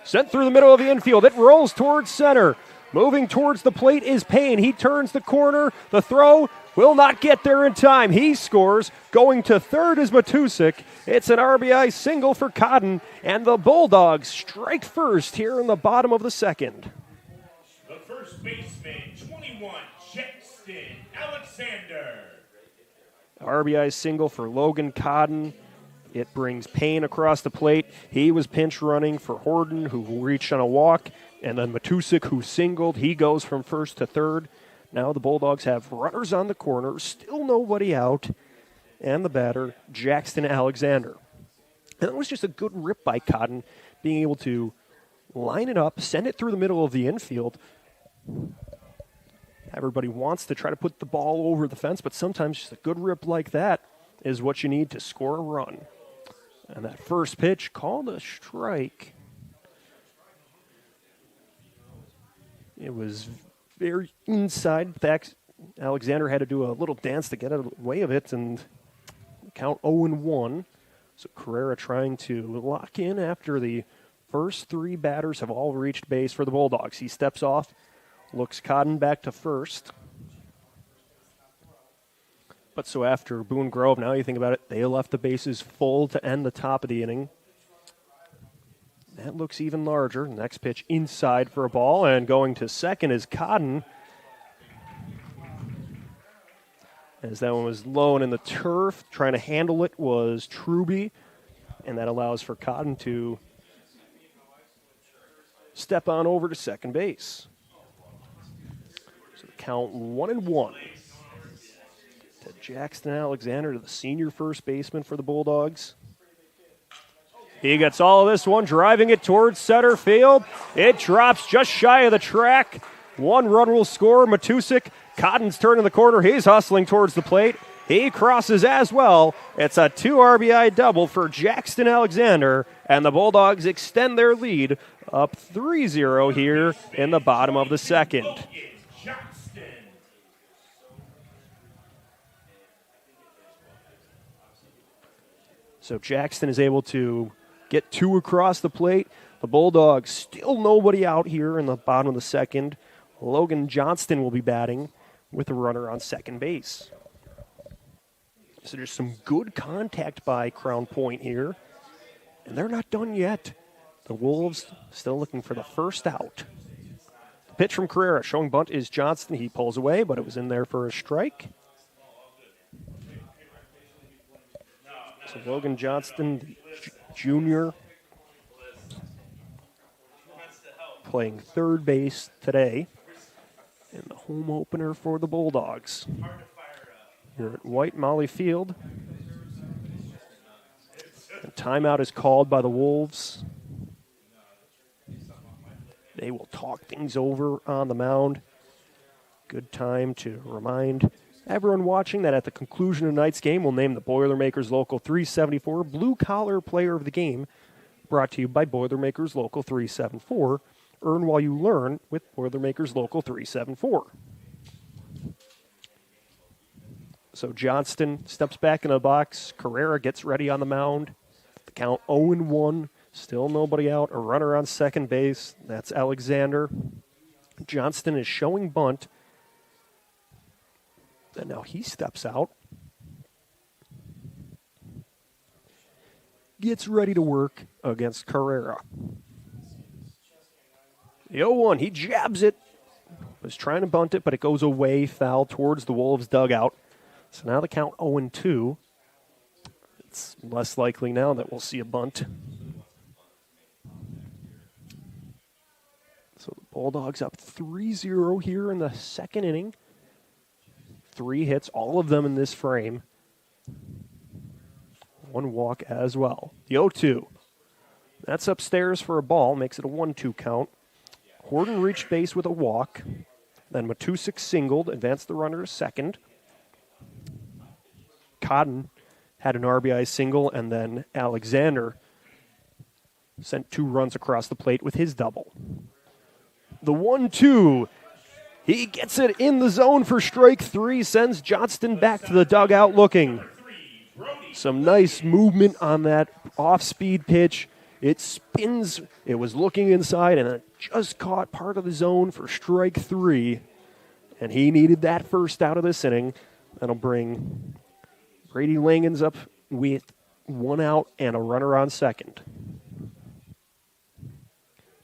Sent through the middle of the infield. It rolls towards center. Moving towards the plate is Payne. He turns the corner. The throw will not get there in time. He scores. Going to third is Matusik. It's an RBI single for Cotton. And the Bulldogs strike first here in the bottom of the second. The first baseman, 21, Jackson Alexander. RBI single for Logan Cotton. It brings Payne across the plate. He was pinch running for Horton, who reached on a walk. And then Matusik, who singled. He goes from first to third. Now the Bulldogs have runners on the corner. Still nobody out. And the batter, Jackson Alexander. And that was just a good rip by Cotton, being able to line it up, send it through the middle of the infield. Everybody wants to try to put the ball over the fence, but sometimes just a good rip like that is what you need to score a run. And that first pitch called a strike. It was very inside. In fact, Alexander had to do a little dance to get out of the way of it, and count 0-1. So Carrera trying to lock in after the first 3 batters have all reached base for the Bulldogs. He steps off, looks Cotton back to first. But so after Boone Grove, now you think about it, they left the bases full to end the top of the inning. That looks even larger. Next pitch inside for a ball, and going to second is Cotton. As that one was low and in the turf, trying to handle it was Truby, and that allows for Cotton to step on over to second base. So count 1-1. To Jackson Alexander, to the senior first baseman for the Bulldogs. He gets all of this one, driving it towards center field. It drops just shy of the track. 1 run will score. Matusik. Cotton's turning the corner. He's hustling towards the plate. He crosses as well. It's a 2 RBI double for Jackson Alexander, and the Bulldogs extend their lead up 3-0 here in the bottom of the second. So Jackson is able to get 2 across the plate. The Bulldogs still nobody out here in the bottom of the second. Logan Johnston will be batting with a runner on second base. So there's some good contact by Crown Point here. And they're not done yet. The Wolves still looking for the first out. The pitch from Carrera showing bunt is Johnston. He pulls away, but it was in there for a strike. So Logan Johnston, the junior, playing third base today in the home opener for the Bulldogs. Here at White Molly Field. And timeout is called by the Wolves. They will talk things over on the mound. Good time to remind everyone watching that at the conclusion of tonight's game, we'll name the Boilermakers Local 374 Blue Collar Player of the Game, brought to you by Boilermakers Local 374. Earn while you learn with Boilermakers Local 374. So Johnston steps back in the box. Carrera gets ready on the mound. The count 0-1. Still nobody out. A runner on second base. That's Alexander. Johnston is showing bunt. And now he steps out. Gets ready to work against Carrera. The 0-1, he jabs it. Was trying to bunt it, but it goes away, foul towards the Wolves' dugout. So now the count 0-2. It's less likely now that we'll see a bunt. So the Bulldogs up 3-0 here in the second inning. 3 hits, all of them in this frame. 1 walk as well. The 0-2. That's upstairs for a ball, makes it a 1-2 count. Horton reached base with a walk. Then Matusik singled, advanced the runner to second. Cotton had an RBI single, and then Alexander sent 2 runs across the plate with his double. The 1-2, he gets it in the zone for strike 3, sends Johnston back to the dugout looking. Some nice movement on that off-speed pitch. It spins, it was looking inside, and it just caught part of the zone for strike 3. And he needed that first out of this inning. That'll bring Brady Langens up with 1 out and a runner on second.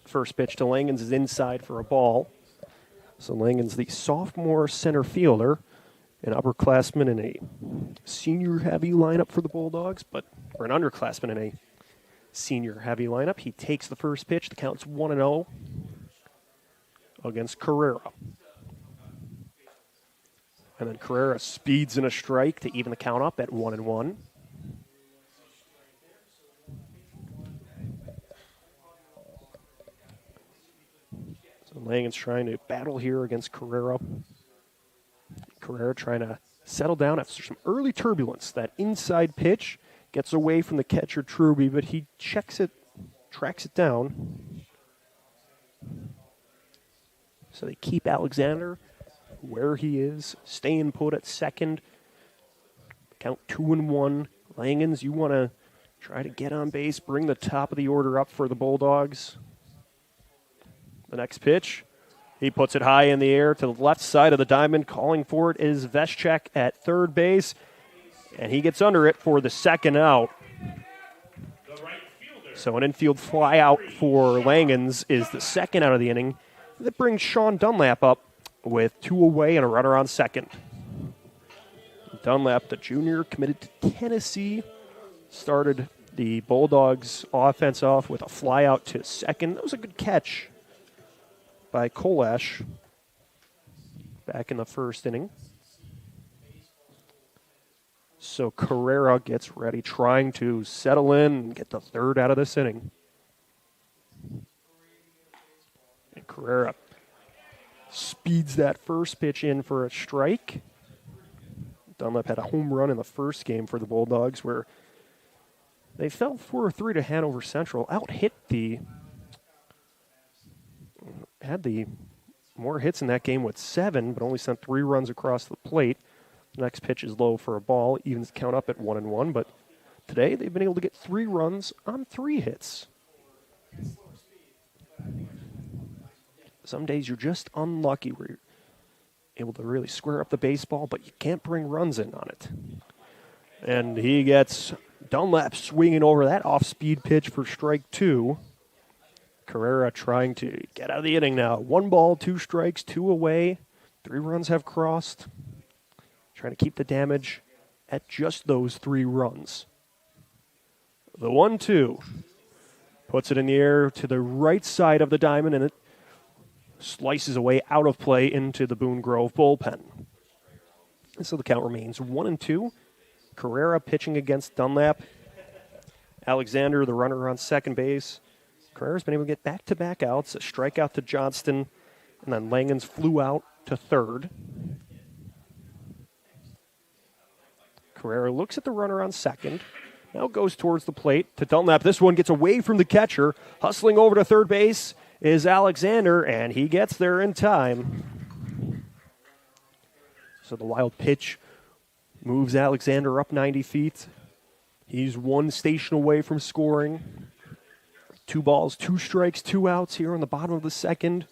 First pitch to Langens is inside for a ball. So Langens, the sophomore center fielder, an upperclassman in a senior-heavy lineup for the Bulldogs, or an underclassman in a senior-heavy lineup. He takes the first pitch. The count's 1-0 against Carrera. And then Carrera speeds in a strike to even the count up at 1-1. So Langens trying to battle here against Carrera. Carrera trying to settle down after some early turbulence. That inside pitch gets away from the catcher Truby, but he checks it, tracks it down. So they keep Alexander where he is, staying put at second. Count 2-1. Langens, you want to try to get on base, bring the top of the order up for the Bulldogs. The next pitch, he puts it high in the air to the left side of the diamond. Calling for it is Veschek at third base, and he gets under it for the second out. So an infield fly out for Langens is the second out of the inning. That brings Sean Dunlap up with 2 away and a runner on second. Dunlap, the junior, committed to Tennessee, started the Bulldogs offense off with a fly out to second. That was a good catch by Kolash back in the first inning. So Carrera gets ready, trying to settle in and get the third out of this inning. And Carrera speeds that first pitch in for a strike. Dunlap had a home run in the first game for the Bulldogs where they fell 4-3 to Hanover Central. Had the more hits in that game with 7, but only sent 3 runs across the plate. The next pitch is low for a ball, evens count up at 1-1, but Today, they've been able to get 3 runs on 3 hits. Some days you're just unlucky where you're able to really square up the baseball, but you can't bring runs in on it. And he gets Dunlap swinging over that off-speed pitch for strike 2. Carrera trying to get out of the inning now. 1 ball, 2 strikes, 2 away. 3 runs have crossed. Trying to keep the damage at just those 3 runs. The 1-2 puts it in the air to the right side of the diamond, and it slices away out of play into the Boone Grove bullpen. And so the count remains 1-2. Carrera pitching against Dunlap. Alexander, the runner on second base. Carrera's been able to get back-to-back outs, a strikeout to Johnston, and then Langens flew out to third. Carrera looks at the runner on second. Now goes towards the plate to Dunlap. This one gets away from the catcher. Hustling over to third base is Alexander, and he gets there in time. So the wild pitch moves Alexander up 90 feet. He's 1 station away from scoring. 2 balls, 2 strikes, 2 outs here on the bottom of the second.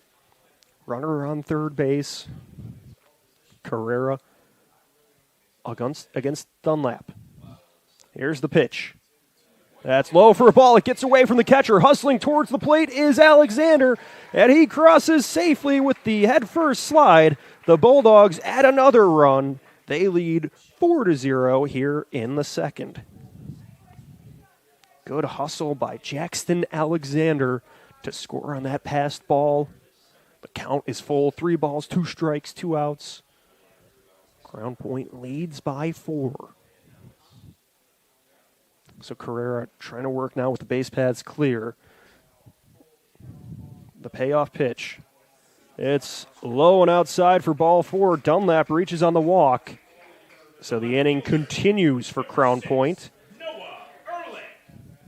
Runner on third base. Carrera against Dunlap. Here's the pitch. That's low for a ball. It gets away from the catcher. Hustling towards the plate is Alexander, and he crosses safely with the head-first slide. The Bulldogs add another run. They lead 4-0 here in the second. Good hustle by Jackson Alexander to score on that passed ball. The count is full. 3 balls, 2 strikes, 2 outs. Crown Point leads by 4. So Carrera trying to work now with the base pads clear. The payoff pitch. It's low and outside for ball 4. Dunlap reaches on the walk. So the inning continues for Crown Point.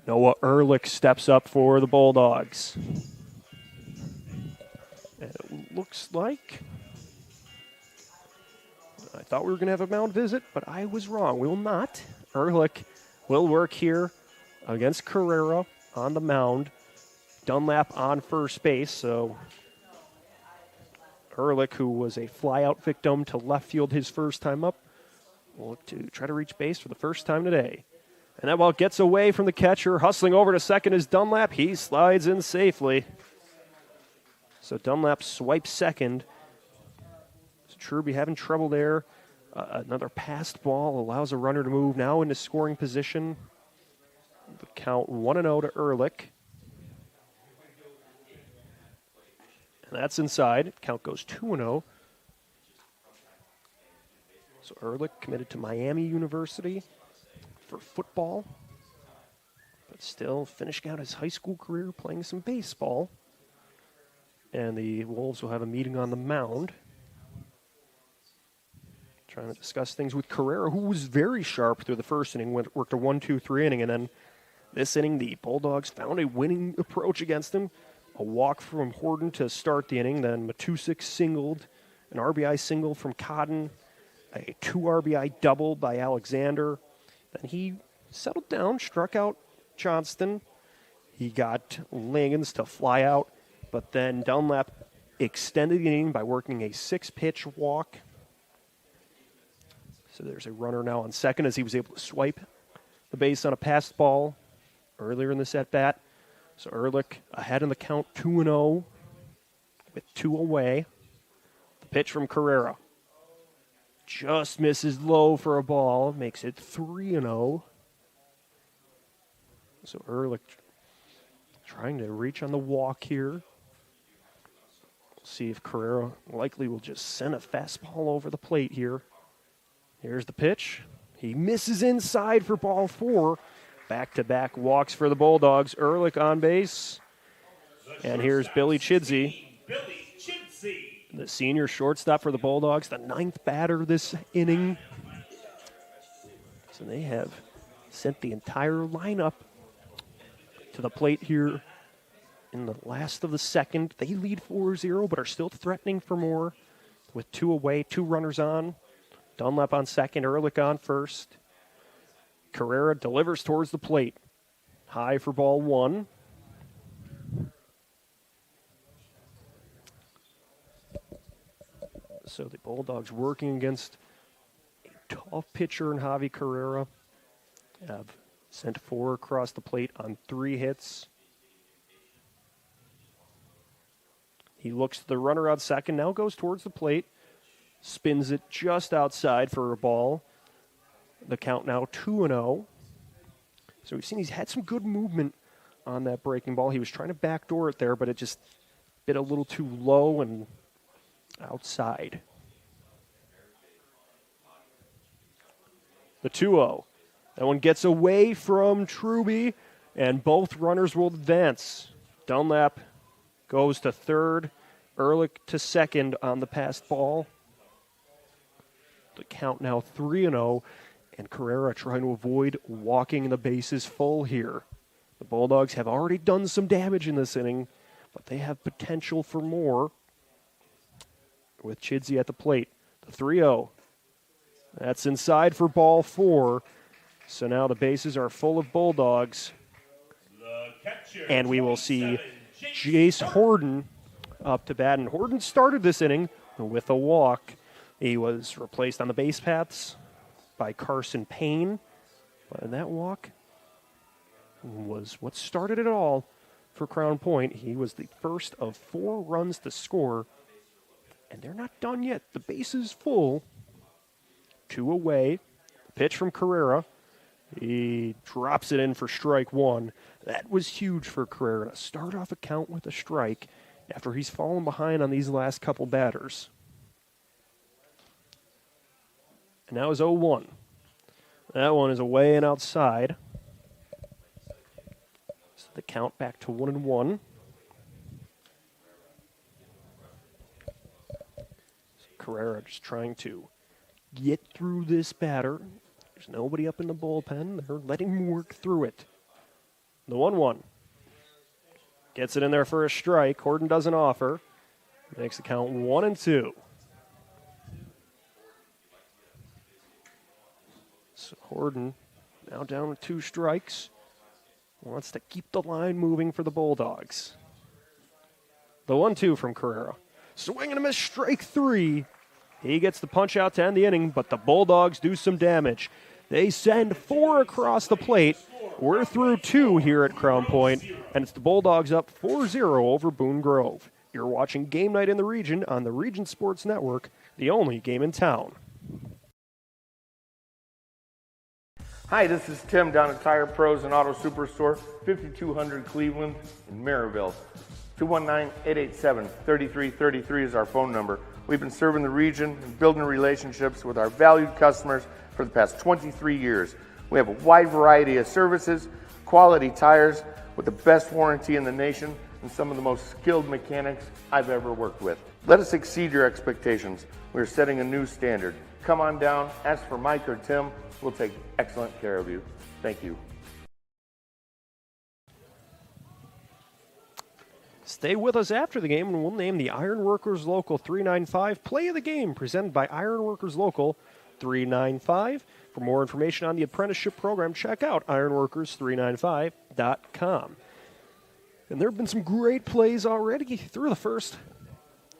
Noah Ehrlich steps up for the Bulldogs. And it looks like I thought we were going to have a mound visit, but I was wrong. We will not. Ehrlich will work here against Carrera on the mound. Dunlap on first base, so Ehrlich, who was a flyout victim to left field his first time up, will look to try to reach base for the first time today. And that ball gets away from the catcher. Hustling over to second is Dunlap. He slides in safely. So Dunlap swipes second. So Truby having trouble there. Another passed ball allows a runner to move now into scoring position. The count 1-0 to Ehrlich. And that's inside. Count goes 2-0. So Ehrlich committed to Miami University for football, but still finishing out his high school career playing some baseball. And the Wolves will have a meeting on the mound, trying to discuss things with Carrera, who was very sharp through the first inning, worked a 1-2-3 inning, and then this inning the Bulldogs found a winning approach against him. A walk from Horton to start the inning, then Matusik singled, an RBI single from Cotton, a 2 RBI double by Alexander. Then he settled down, struck out Johnston. He got Langens to fly out, but then Dunlap extended the inning by working a 6-pitch walk. So there's a runner now on second as he was able to swipe the base on a passed ball earlier in this at-bat. So Ehrlich ahead in the count 2-0 with 2 away. The pitch from Carrera just misses low for a ball, makes it 3-0. So Ehrlich trying to reach on the walk here. We'll see if Carrera likely will just send a fastball over the plate here. Here's the pitch. He misses inside for ball 4. Back-to-back walks for the Bulldogs. Ehrlich on base. And here's Billy Chidsey, the senior shortstop for the Bulldogs, the 9th batter this inning. So they have sent the entire lineup to the plate here in the last of the second. They lead 4-0, but are still threatening for more with 2 away, 2 runners on. Dunlap on second, Ehrlich on first. Carrera delivers towards the plate. High for ball 1. So the Bulldogs working against a tough pitcher in Javi Carrera. Have sent 4 across the plate on 3 hits. He looks to the runner on second, now goes towards the plate. Spins it just outside for a ball. The count now 2-0. So we've seen he's had some good movement on that breaking ball. He was trying to backdoor it there, but it just bit a little too low and outside. The 2-0. That one gets away from Truby, and both runners will advance. Dunlap goes to third. Ehrlich to second on the passed ball. The count now 3-0, and Carrera trying to avoid walking the bases full here. The Bulldogs have already done some damage in this inning, but they have potential for more with Chidsey at the plate. The 3-0. That's inside for ball 4. So now the bases are full of Bulldogs. And we will see Jace Horden up to bat. And Horden started this inning with a walk. He was replaced on the base paths by Carson Payne. But that walk was what started it all for Crown Point. He was the first of 4 runs to score. And they're not done yet. The base is full. 2 away. Pitch from Carrera. He drops it in for strike 1. That was huge for Carrera to start off a count with a strike after he's fallen behind on these last couple batters. And now is 0-1. That one is away and outside. So the count back to 1-1. So Carrera just trying to get through this batter. There's nobody up in the bullpen. They're letting him work through it. The 1-1. Gets it in there for a strike. Horden doesn't offer. Makes the count 1-2. So Horden now down with 2 strikes. Wants to keep the line moving for the Bulldogs. The 1-2 from Carrera. Swing and a miss, strike 3. He gets the punch out to end the inning, but the Bulldogs do some damage. They send 4 across the plate. We're through 2 here at Crown Point, and it's the Bulldogs up 4-0 over Boone Grove. You're watching Game Night in the Region on the Region Sports Network, the only game in town. Hi, this is Tim down at Tire Pros and Auto Superstore, 5200 Cleveland in Maryville. 219-887-3333 is our phone number. We've been serving the region and building relationships with our valued customers for the past 23 years. We have a wide variety of services, quality tires with the best warranty in the nation, and some of the most skilled mechanics I've ever worked with. Let us exceed your expectations. We're setting a new standard. Come on down, ask for Mike or Tim. We'll take excellent care of you. Thank you. Stay with us after the game, and we'll name the Ironworkers Local 395 Play of the Game, presented by Ironworkers Local 395. For more information on the apprenticeship program, check out ironworkers395.com. And there have been some great plays already through the first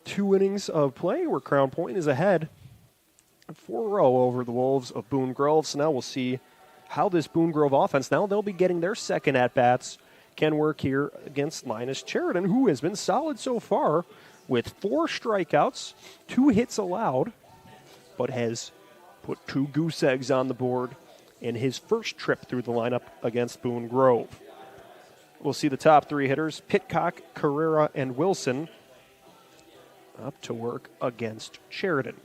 2 innings of play, where Crown Point is ahead 4-0 over the Wolves of Boone Grove. So now we'll see how this Boone Grove offense, now they'll be getting their second at-bats, can work here against Linus Sheridan, who has been solid so far with 4 strikeouts, 2 hits allowed, but has put 2 goose eggs on the board in his first trip through the lineup against Boone Grove. We'll see the top 3 hitters, Pitcock, Carrera, and Wilson, up to work against Sheridan.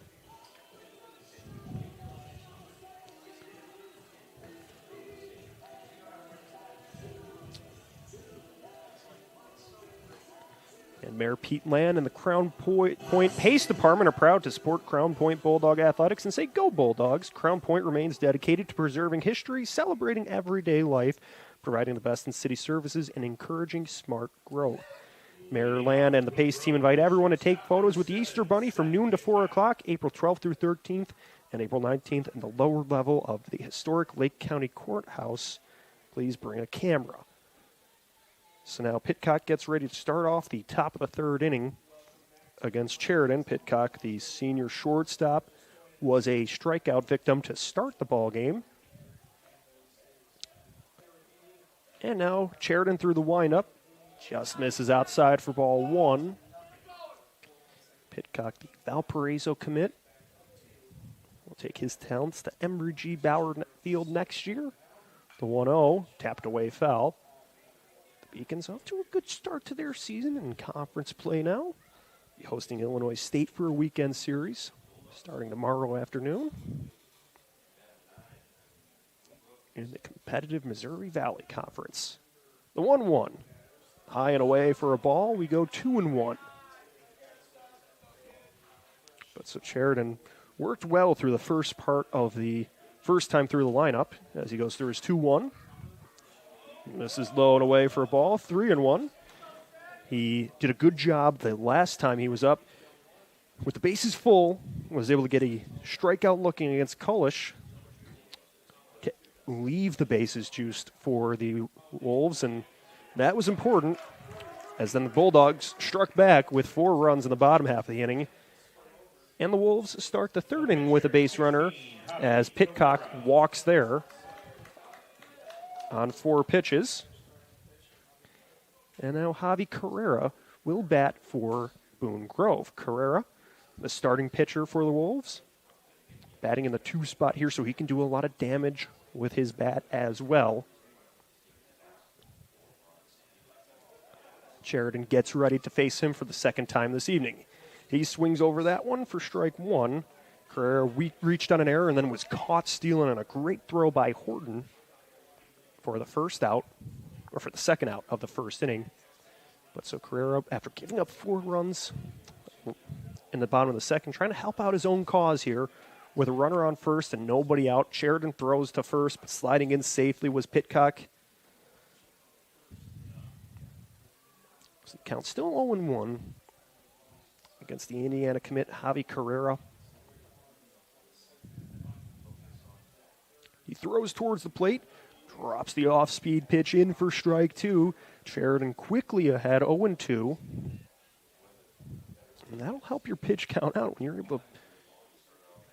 And Mayor Pete Land and the Crown Point Pace Department are proud to support Crown Point Bulldog Athletics and say, go Bulldogs. Crown Point remains dedicated to preserving history, celebrating everyday life, providing the best in city services, and encouraging smart growth. Mayor Land and the Pace team invite everyone to take photos with the Easter Bunny from noon to 4 o'clock, April 12th through 13th and April 19th in the lower level of the historic Lake County Courthouse. Please bring a camera. So now Pitcock gets ready to start off the top of the third inning against Sheridan. Pitcock, the senior shortstop, was a strikeout victim to start the ball game. And now Sheridan through the windup. Just misses outside for ball one. Pitcock, the Valparaiso commit, will take his talents to Emory G. Bauer Field next year. The 1-0, tapped away foul. The Beacons off to a good start to their season in conference play now. Be hosting Illinois State for a weekend series starting tomorrow afternoon in the competitive Missouri Valley Conference. The 1-1, high and away for a ball. We go 2-1. But so Sheridan worked well through the first part of the first time through the lineup as he goes through his 2-1. This is low and away for a ball, 3-1. He did a good job the last time he was up. With the bases full, was able to get a strikeout looking against Kulish. Leave the bases juiced for the Wolves, and that was important, as then the Bulldogs struck back with 4 runs in the bottom half of the inning. And the Wolves start the third inning with a base runner as Pitcock walks there on 4 pitches. And now Javi Carrera will bat for Boone Grove. Carrera, the starting pitcher for the Wolves, batting in the 2 spot here so he can do a lot of damage with his bat as well. Sheridan gets ready to face him for the second time this evening. He swings over that one for strike 1. Carrera reached on an error and then was caught stealing on a great throw by Horton for the first out, or for the second out of the first inning. But so Carrera, after giving up 4 runs in the bottom of the second, trying to help out his own cause here with a runner on first and nobody out. Sheridan throws to first, but sliding in safely was Pitcock. So the count still 0-1 against the Indiana commit, Javi Carrera. He throws towards the plate, drops the off-speed pitch in for strike 2. Sheridan quickly ahead, 0-2. And that'll help your pitch count out when you're able to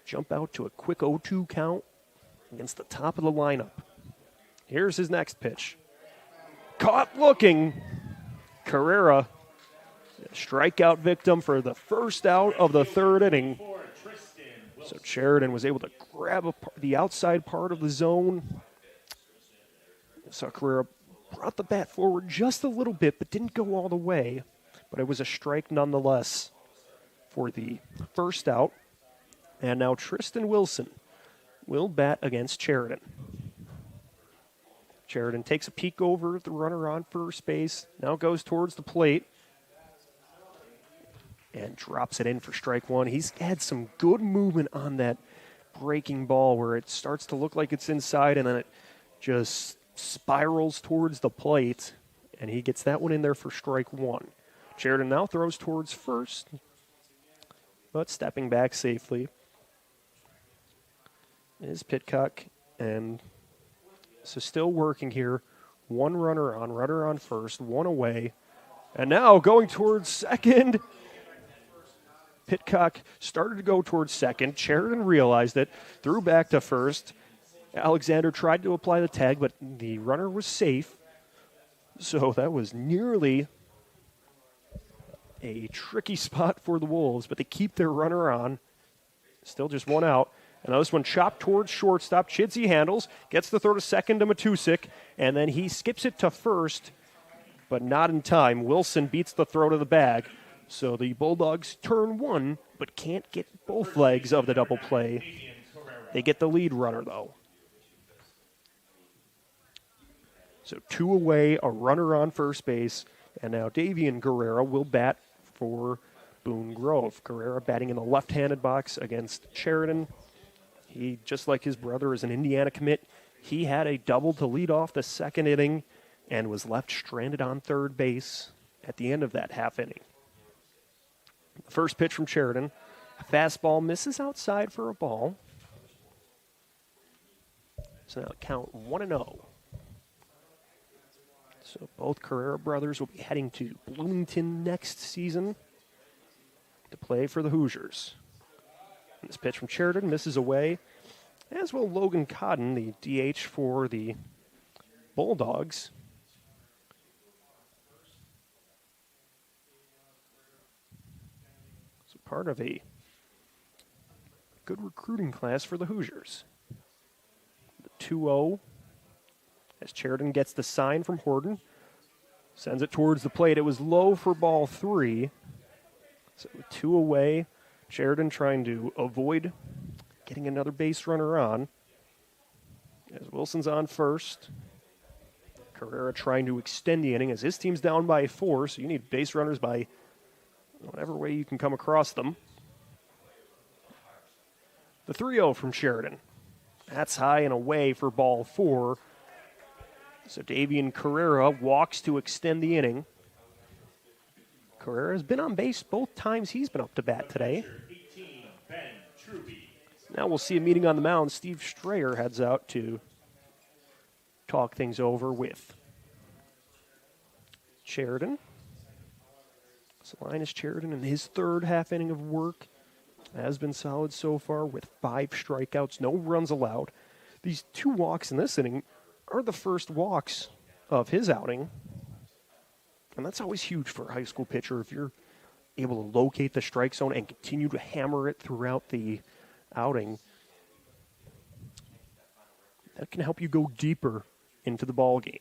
jump out to a quick 0-2 count against the top of the lineup. Here's his next pitch. Caught looking. Carrera, strikeout victim for the first out of the third inning. So Sheridan was able to grab the outside part of the zone. So Carrera brought the bat forward just a little bit, but didn't go all the way. But it was a strike nonetheless for the first out. And now Tristan Wilson will bat against Sheridan. Sheridan takes a peek over the runner on first base, now goes towards the plate, and drops it in for strike 1. He's had some good movement on that breaking ball where it starts to look like it's inside and then it just spirals towards the plate, and he gets that one in there for strike 1. Sheridan now throws towards first, but stepping back safely is Pitcock, and so still working here. 1 runner on first, 1 away. And now going towards second. Pitcock started to go towards second. Sheridan realized it, threw back to first. Alexander tried to apply the tag, but the runner was safe. So that was nearly a tricky spot for the Wolves, but they keep their runner on. Still just 1 out. And now this one chopped towards shortstop. Chidsey handles, gets the throw to second to Matusik, and then he skips it to first, but not in time. Wilson beats the throw to the bag. So the Bulldogs turn 1, but can't get both legs of the double play. They get the lead runner, though. So 2 away, a runner on first base, and now Davian Guerrero will bat for Boone Grove. Guerrero batting in the left-handed box against Sheridan. He, just like his brother, is an Indiana commit. He had a double to lead off the second inning and was left stranded on third base at the end of that half inning. The first pitch from Sheridan, a fastball misses outside for a ball. So now count 1-0. So both Carrera brothers will be heading to Bloomington next season to play for the Hoosiers. And this pitch from Sheridan misses away, as will Logan Cotton, the DH for the Bulldogs. So part of a good recruiting class for the Hoosiers. The 2-0 as Sheridan gets the sign from Horton. Sends it towards the plate. It was low for ball 3. So with 2 away, Sheridan trying to avoid getting another base runner on. As Wilson's on first. Carrera trying to extend the inning as his team's down by 4, so you need base runners by whatever way you can come across them. The 3-0 from Sheridan. That's high and away for ball 4. So Davian Carrera walks to extend the inning. Carrera's been on base both times he's been up to bat today. Now we'll see a meeting on the mound. Steve Strayer heads out to talk things over with Sheridan. So Linus Sheridan in his third half inning of work has been solid so far with 5 strikeouts, no runs allowed. These 2 walks in this inning are the first walks of his outing. And that's always huge for a high school pitcher if you're able to locate the strike zone and continue to hammer it throughout the outing. That can help you go deeper into the ball game.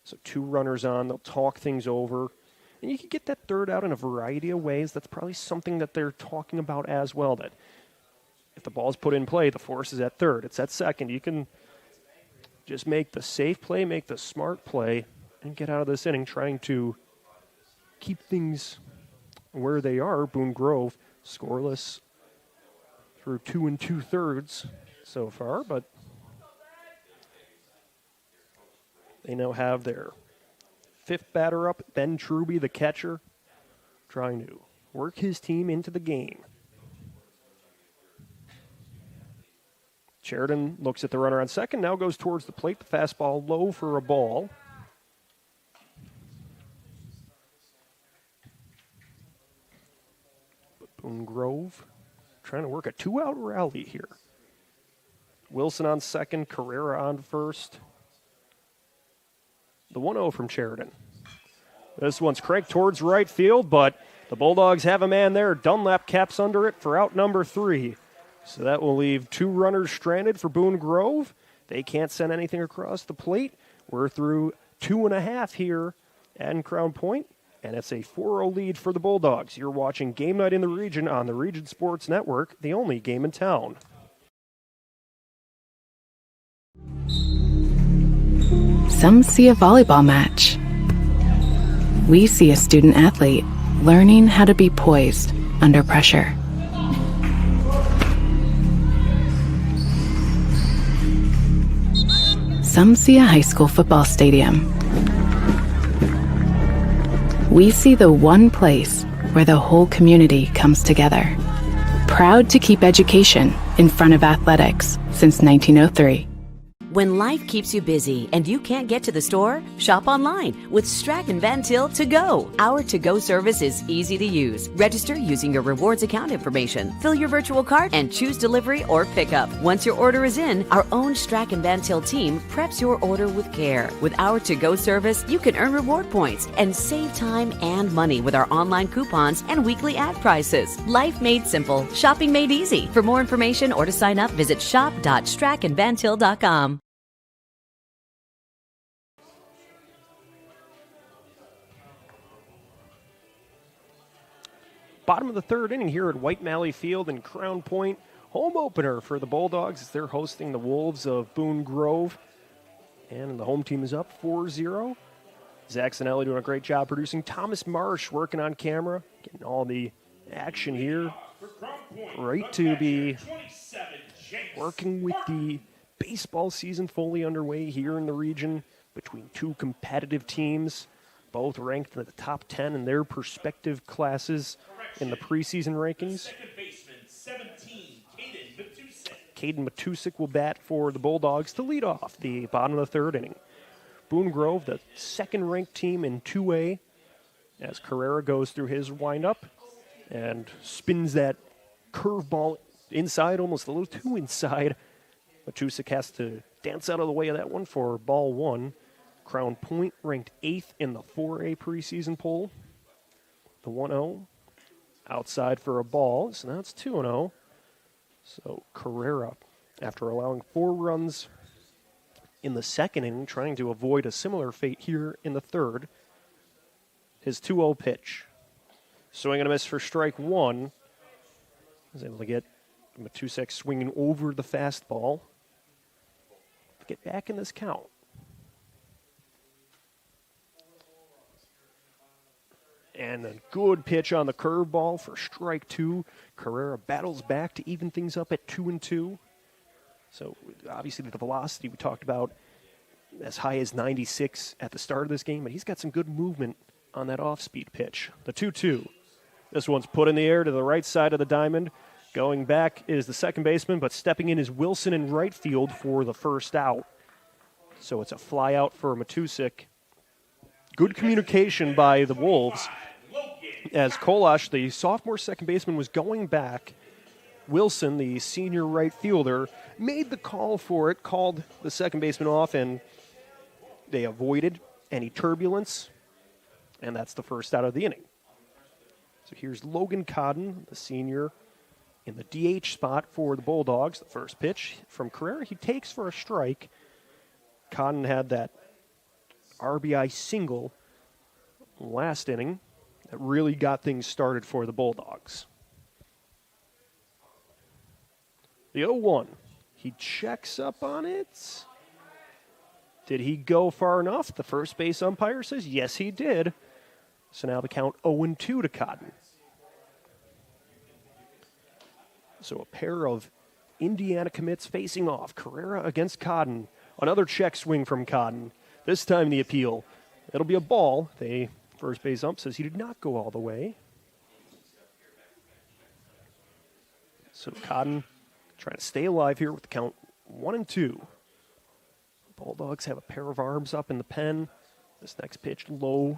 So 2 runners on, they'll talk things over. And you can get that third out in a variety of ways. That's probably something that they're talking about as well, that if the ball's put in play, the force is at third. It's at second. You can just make the safe play, make the smart play, and get out of this inning trying to keep things where they are. Boone Grove scoreless through 2 2/3 so far, but they now have their 5th batter up, Ben Truby, the catcher, trying to work his team into the game. Sheridan looks at the runner on second, now goes towards the plate. The fastball low for a ball. But Boone Grove trying to work a 2-out rally here. Wilson on second, Carrera on first. The 1-0 from Sheridan. This one's cranked towards right field, but the Bulldogs have a man there. Dunlap caps under it for out number 3. So that will leave 2 runners stranded for Boone Grove. They can't send anything across the plate. We're through 2.5 here at Crown Point, and it's a 4-0 lead for the Bulldogs. You're watching Game Night in the Region on the Region Sports Network, the only game in town. Some see a volleyball match. We see a student athlete learning how to be poised under pressure. Some see a high school football stadium. We see the one place where the whole community comes together. Proud to keep education in front of athletics since 1903. When life keeps you busy and you can't get to the store, shop online with Strachan Van Til To Go. Our to-go service is easy to use. Register using your rewards account information, fill your virtual cart, and choose delivery or pickup. Once your order is in, our own Strachan Van Til team preps your order with care. With our to-go service, you can earn reward points and save time and money with our online coupons and weekly ad prices. Life made simple, shopping made easy. For more information or to sign up, visit shop.strachanvantil.com. Bottom of the 3rd inning here at White Malley Field in Crown Point. Home opener for the Bulldogs as they're hosting the Wolves of Boone Grove. And the home team is up 4-0. Zach Zanelli doing a great job producing. Thomas Marsh working on camera, getting all the action here. Great to be working with the baseball season fully underway here in the region between 2 competitive teams, both ranked in the top 10 in their respective classes in the preseason rankings. Second baseman, 17, Caden Matusik will bat for the Bulldogs to lead off the bottom of the third inning. Boone Grove, the second-ranked team in 2A, as Carrera goes through his windup and spins that curveball inside, almost a little too inside. Matusik has to dance out of the way of that one for ball one. Crown Point ranked 8th in the 4A preseason poll. The 1-0 outside for a ball, so now it's 2-0. So Carrera, after allowing 4 runs in the second inning, trying to avoid a similar fate here in the third. His 2-0 pitch. Swing and a miss for strike one. Was able to get Matusek swinging over the fastball. Get back in this count. And a good pitch on the curveball for strike two. Carrera battles back to even things up at 2-2. So obviously the velocity we talked about as high as 96 at the start of this game, but he's got some good movement on that off-speed pitch. The 2-2. This one's put in the air to the right side of the diamond. Going back is the second baseman, but stepping in is Wilson in right field for the first out. So it's a fly out for Matusik. Good communication by the Wolves. As Kolash, the sophomore second baseman, was going back, Wilson, the senior right fielder, made the call for it, called the second baseman off, and they avoided any turbulence, and that's the first out of the inning. So here's Logan Cotton, the senior, in the DH spot for the Bulldogs. The first pitch from Carrera, he takes for a strike. Cotton had that RBI single last inning that really got things started for the Bulldogs. The 0-1. He checks up on it. Did he go far enough? The first base umpire says yes, he did. So now the count 0-2 to Cotton. So a pair of Indiana commits facing off. Carrera against Cotton. Another check swing from Cotton. This time the appeal. It'll be a ball. The first base ump says he did not go all the way. So Cotton trying to stay alive here with the count 1-2. Bulldogs have a pair of arms up in the pen. This next pitch low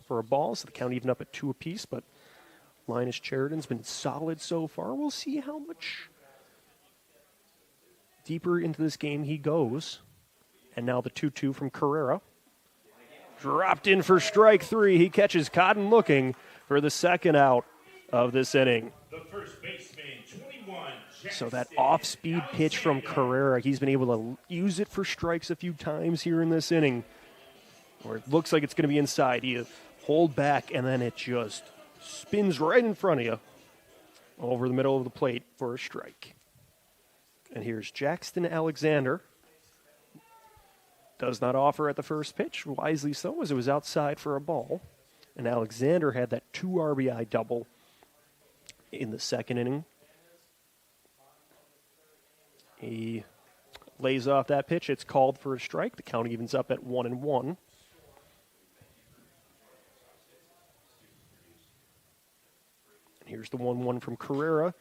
for a ball, so the count even up at 2 apiece, but Linus Sheridan's been solid so far. We'll see how much deeper into this game he goes. And now the 2-2 from Carrera. Dropped in for strike three. He catches Cotton looking for the second out of this inning. The first baseman, 21. So that off-speed pitch from Carrera, he's been able to use it for strikes a few times here in this inning. Where it looks like it's going to be inside. You hold back, and then it just spins right in front of you over the middle of the plate for a strike. And here's Jackson Alexander. Does not offer at the first pitch, wisely so, as it was outside for a ball. And Alexander had that 2 RBI double in the second inning. He lays off that pitch. It's called for a strike. The count evens up at 1-1. And here's the 1-1 from Carrera.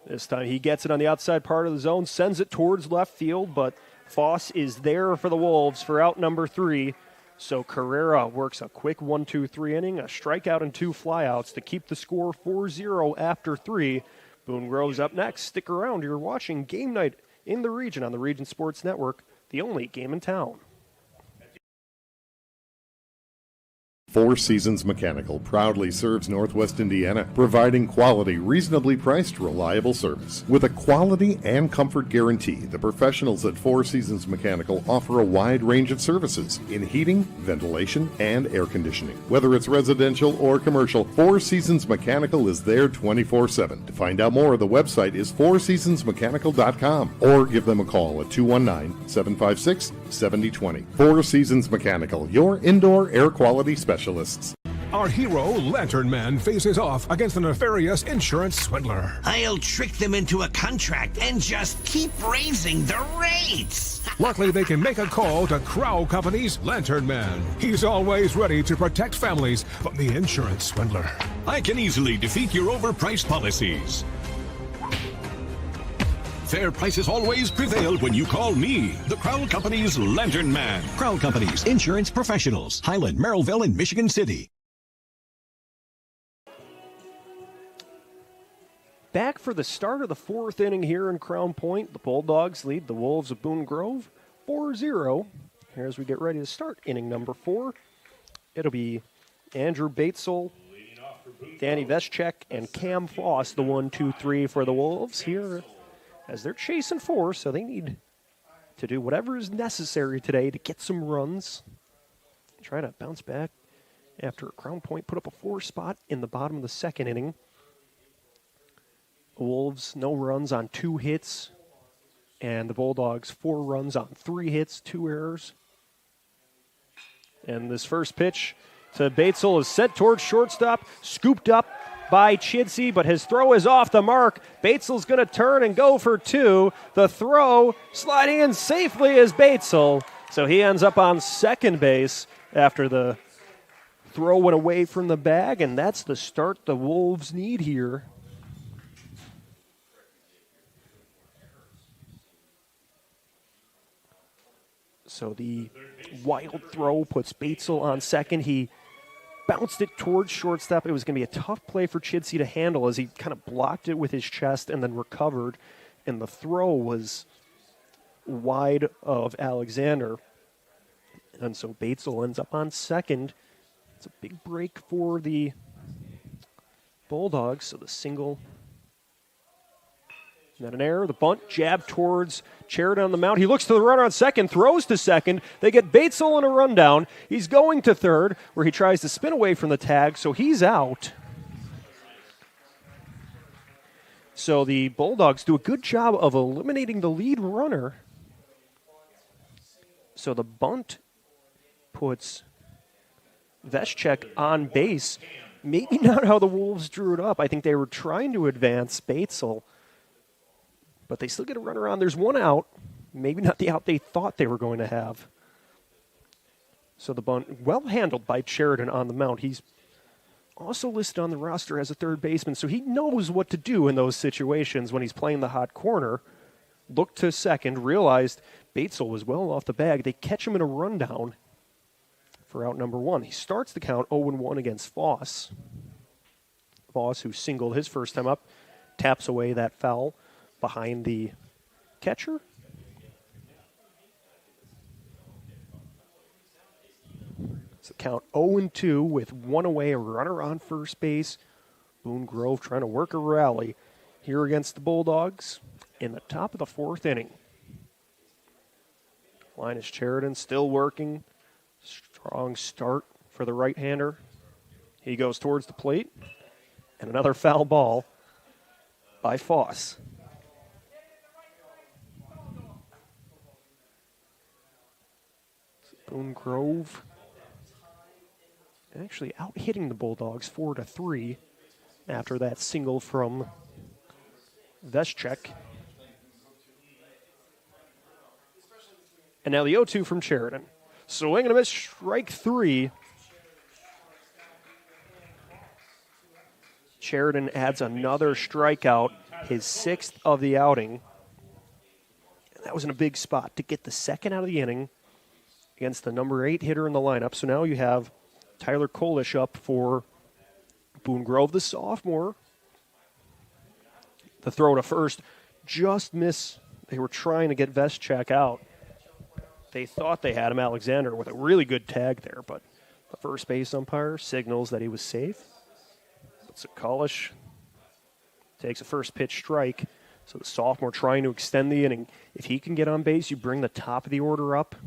This time he gets it on the outside part of the zone, sends it towards left field, but Foss is there for the Wolves for out number 3. So Carrera works a quick 1-2-3 inning, a strikeout and 2 flyouts to keep the score 4-0 after 3. Boone Grove's up next. Stick around. You're watching Game Night in the Region on the Region Sports Network, the only game in town. Four Seasons Mechanical proudly serves Northwest Indiana, providing quality, reasonably priced, reliable service. With a quality and comfort guarantee, the professionals at Four Seasons Mechanical offer a wide range of services in heating, ventilation, and air conditioning. Whether it's residential or commercial, Four Seasons Mechanical is there 24/7. To find out more, the website is fourseasonsmechanical.com or give them a call at 219-756-7020. Four Seasons Mechanical, your indoor air quality specialist. Our hero, Lantern Man, faces off against a nefarious insurance swindler. I'll trick them into a contract and just keep raising the rates. Luckily, they can make a call to Crow Company's Lantern Man. He's always ready to protect families from the insurance swindler. I can easily defeat your overpriced policies. Fair prices always prevail when you call me, the Crowell Company's Lantern Man. Crowell Company's insurance professionals. Highland, Merrillville, and Michigan City. Back for the start of the fourth inning here in Crown Point. The Bulldogs lead the Wolves of Boone Grove 4-0. Here as we get ready to start inning number 4. It'll be Andrew Batesel, Danny Veschek, and Cam Foss, the 1-2-3 for the Wolves here as they're chasing 4, so they need to do whatever is necessary today to get some runs. Try to bounce back after Crown Point put up a 4 spot in the bottom of the second inning. The Wolves, no runs on 2 hits, and the Bulldogs, 4 runs on 3 hits, 2 errors. And this first pitch to Batesel is sent towards shortstop, scooped up by Chidsey, but his throw is off the mark. Batesel's going to turn and go for 2. The throw sliding in safely is Batesel, so he ends up on second base after the throw went away from the bag, and that's the start the Wolves need here. So the wild throw puts Batesel on second. He bounced it towards shortstop. It was going to be a tough play for Chidsey to handle as he kind of blocked it with his chest and then recovered. And the throw was wide of Alexander. And so Batesel ends up on second. It's a big break for the Bulldogs. So the single, not an error. The bunt, jab towards Sheridan on the mound. He looks to the runner on second, throws to second. They get Batesel in a rundown. He's going to third, where he tries to spin away from the tag, so he's out. So the Bulldogs do a good job of eliminating the lead runner. So the bunt puts Veschek on base. Maybe not how the Wolves drew it up. I think they were trying to advance Batesel, but they still get a runner on. There's one out. Maybe not the out they thought they were going to have. So the bunt, well handled by Sheridan on the mound. He's also listed on the roster as a third baseman, so he knows what to do in those situations when he's playing the hot corner. Looked to second, realized Batesel was well off the bag. They catch him in a rundown for out number 1. He starts the count 0-1 against Foss. Foss, who singled his first time up, taps away that foul behind the catcher. It's a count 0-2 with 1 away, a runner on first base. Boone Grove trying to work a rally here against the Bulldogs in the top of the 4th inning. Linus Sheridan still working. Strong start for the right-hander. He goes towards the plate. And another foul ball by Foss. Boone Grove actually out-hitting the Bulldogs 4-3 after that single from Veschek. And now the 0-2 from Sheridan. Swing and a miss, strike 3. Sheridan adds another strikeout, his 6th of the outing. And that was in a big spot to get the second out of the inning against the number 8 hitter in the lineup. So now you have Tyler Kolish up for Boone Grove, the sophomore. The throw to first, just miss. They were trying to get Veschek out. They thought they had him, Alexander, with a really good tag there, but the first base umpire signals that he was safe. So Kolish takes a first pitch strike. So the sophomore trying to extend the inning. If he can get on base, you bring the top of the order up.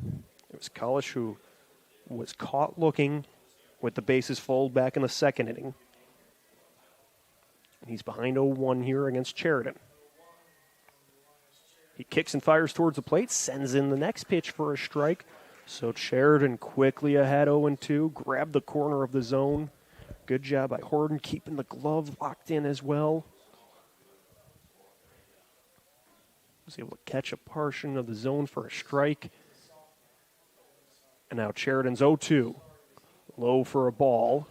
It was Kolish who was caught looking with the bases full back in the second inning. And he's behind 0-1 here against Sheridan. He kicks and fires towards the plate, sends in the next pitch for a strike. So Sheridan quickly ahead 0-2, grabbed the corner of the zone. Good job by Horton keeping the glove locked in as well. Was able to catch a portion of the zone for a strike. And now Sheridan's 0-2. Low for a ball.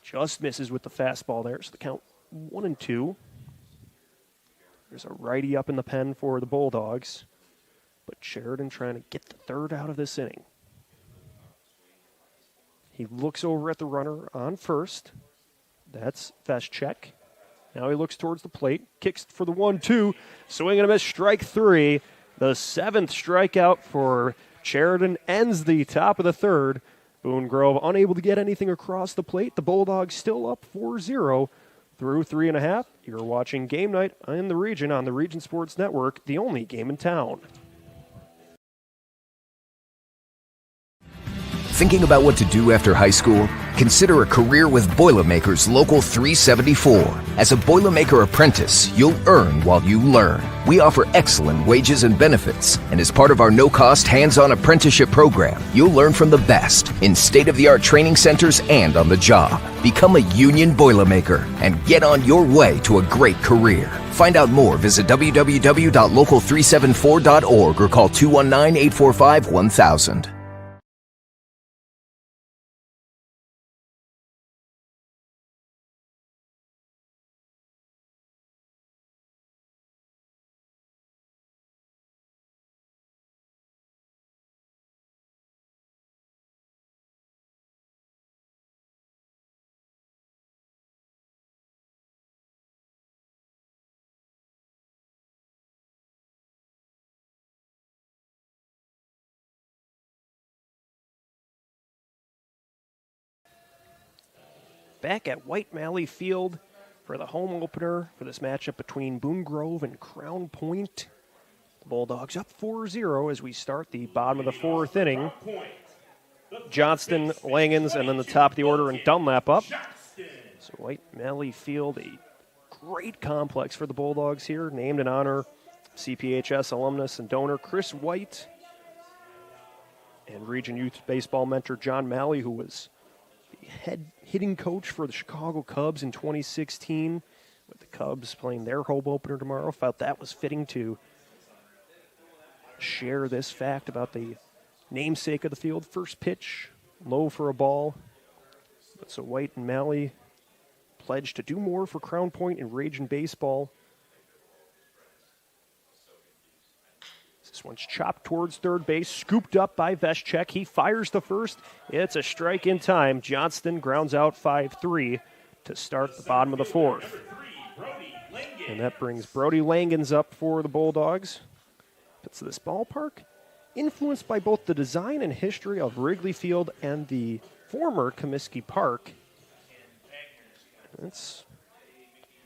Just misses with the fastball there. So the count 1-2. There's a righty up in the pen for the Bulldogs, but Sheridan trying to get the third out of this inning. He looks over at the runner on first. That's Veschek. Now he looks towards the plate, kicks for the 1-2, swing and a miss, strike three. The seventh strikeout for Sheridan ends the top of the third. Boone Grove unable to get anything across the plate. The Bulldogs still up 4-0 through 3.5. You're watching Game Night in the Region on the Region Sports Network, the only game in town. Thinking about what to do after high school? Consider a career with Boilermakers Local 374. As a Boilermaker apprentice, you'll earn while you learn. We offer excellent wages and benefits, and as part of our no-cost hands-on apprenticeship program, you'll learn from the best in state-of-the-art training centers and on the job. Become a union Boilermaker and get on your way to a great career. Find out more, visit www.local374.org or call 219-845-1000. Back at White Malley Field for the home opener for this matchup between Boone Grove and Crown Point. The Bulldogs up 4-0 as we start the bottom of the fourth inning. Johnston, Langens, and then the top of the order and Dunlap up. So White Malley Field, a great complex for the Bulldogs here, named in honor of CPHS alumnus and donor Chris White and Region Youth Baseball mentor John Malley, who was head hitting coach for the Chicago Cubs in 2016, with the Cubs playing their home opener tomorrow. Felt that was fitting to share this fact about the namesake of the field. First pitch, low for a ball. But so White and Malley pledged to do more for Crown Point in Region Baseball. This one's chopped towards third base, scooped up by Veschek. He fires the first. It's a strike in time. Johnston grounds out 5-3 to start the bottom of the fourth. And that brings Brody Langens up for the Bulldogs. It's this ballpark, influenced by both the design and history of Wrigley Field and the former Comiskey Park. It's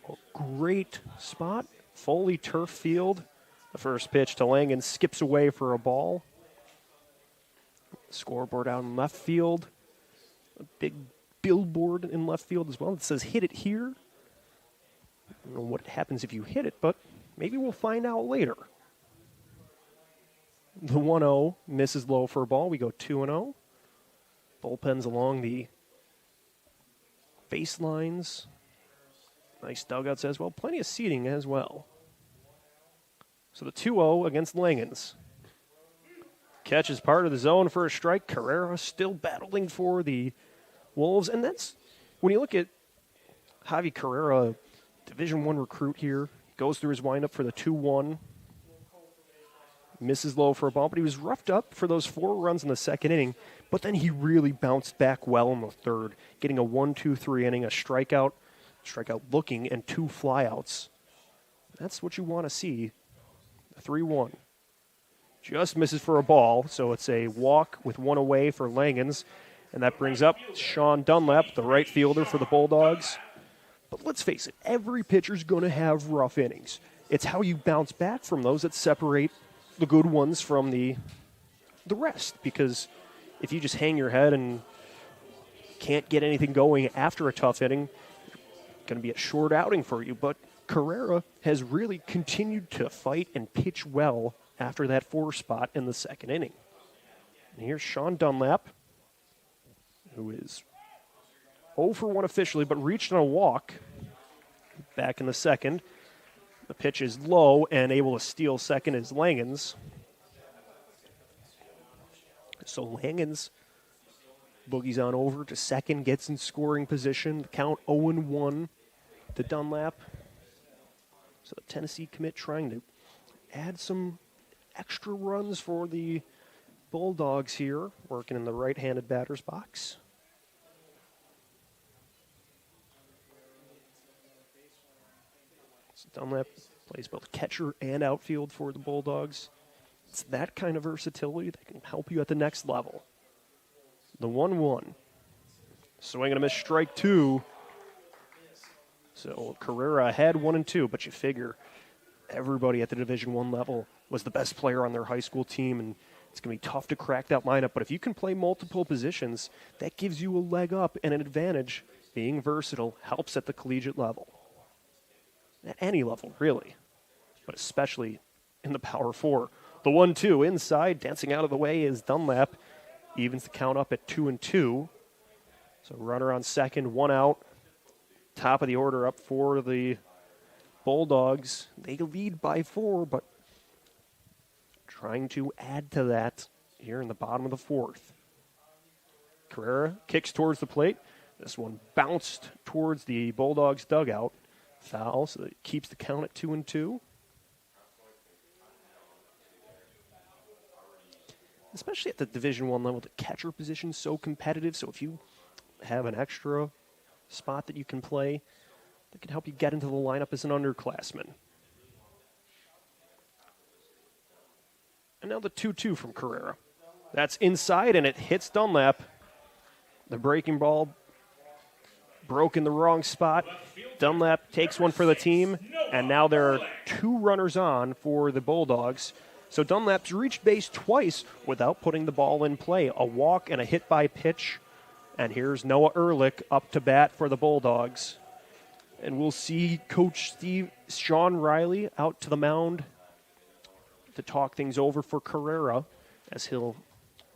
a great spot, fully turf field. The first pitch to Langen skips away for a ball. Scoreboard out in left field. A big billboard in left field as well. It says, hit it here. I don't know what happens if you hit it, but maybe we'll find out later. The 1-0 misses low for a ball. We go 2-0. Bullpens along the baselines. Nice dugouts as well. Plenty of seating as well. So the 2-0 against Langens. Catch is part of the zone for a strike. Carrera still battling for the Wolves. And that's, when you look at Javi Carrera, Division I recruit here, goes through his windup for the 2-1. Misses low for a ball, but he was roughed up for those 4 runs in the second inning. But then he really bounced back well in the third, getting a 1-2-3 inning, a strikeout looking, and 2 flyouts. That's what you want to see. 3-1. Just misses for a ball, so it's a walk with 1 away for Langens. And that brings up Sean Dunlap, the right fielder for the Bulldogs. But let's face it, every pitcher's going to have rough innings. It's how you bounce back from those that separate the good ones from the rest. Because if you just hang your head and can't get anything going after a tough inning, it's going to be a short outing for you. But Carrera has really continued to fight and pitch well after that 4 spot in the second inning. And here's Sean Dunlap, who is 0 for 1 officially, but reached on a walk back in the second. The pitch is low, and able to steal second is Langens. So Langens boogies on over to second, gets in scoring position. The count 0-1 to Dunlap. So the Tennessee commit trying to add some extra runs for the Bulldogs here, working in the right-handed batter's box. So Dunlap plays both catcher and outfield for the Bulldogs. It's that kind of versatility that can help you at the next level. The 1-1. Swing and a miss, strike two. So Carrera ahead 1-2, but you figure everybody at the Division I level was the best player on their high school team, and it's going to be tough to crack that lineup. But if you can play multiple positions, that gives you a leg up and an advantage. Being versatile helps at the collegiate level. At any level, really, but especially in the Power 4. The 1-2 inside, dancing out of the way is Dunlap. Evens the count up at 2-2. So runner on second, one out. Top of the order up for the Bulldogs. They lead by 4, but trying to add to that here in the bottom of the 4th. Carrera kicks towards the plate. This one bounced towards the Bulldogs' dugout. Foul, so it keeps the count at 2-2. Especially at the Division I level, the catcher position is so competitive. So if you have an extra spot that you can play, that can help you get into the lineup as an underclassman. And now the 2-2 from Carrera. That's inside, and it hits Dunlap. The breaking ball broke in the wrong spot. Dunlap takes one for the team, and now there are 2 runners on for the Bulldogs. So Dunlap's reached base twice without putting the ball in play. A walk and a hit by pitch. And here's Noah Ehrlich up to bat for the Bulldogs. And we'll see Coach Sean Riley out to the mound to talk things over for Carrera as he'll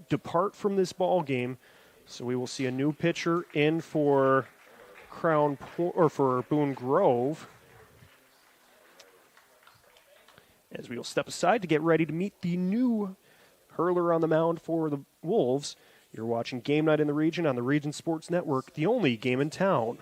depart from this ball game. So we will see a new pitcher in for for Boone Grove, as we will step aside to get ready to meet the new hurler on the mound for the Wolves. You're watching Game Night in the Region on the Region Sports Network, the only game in town.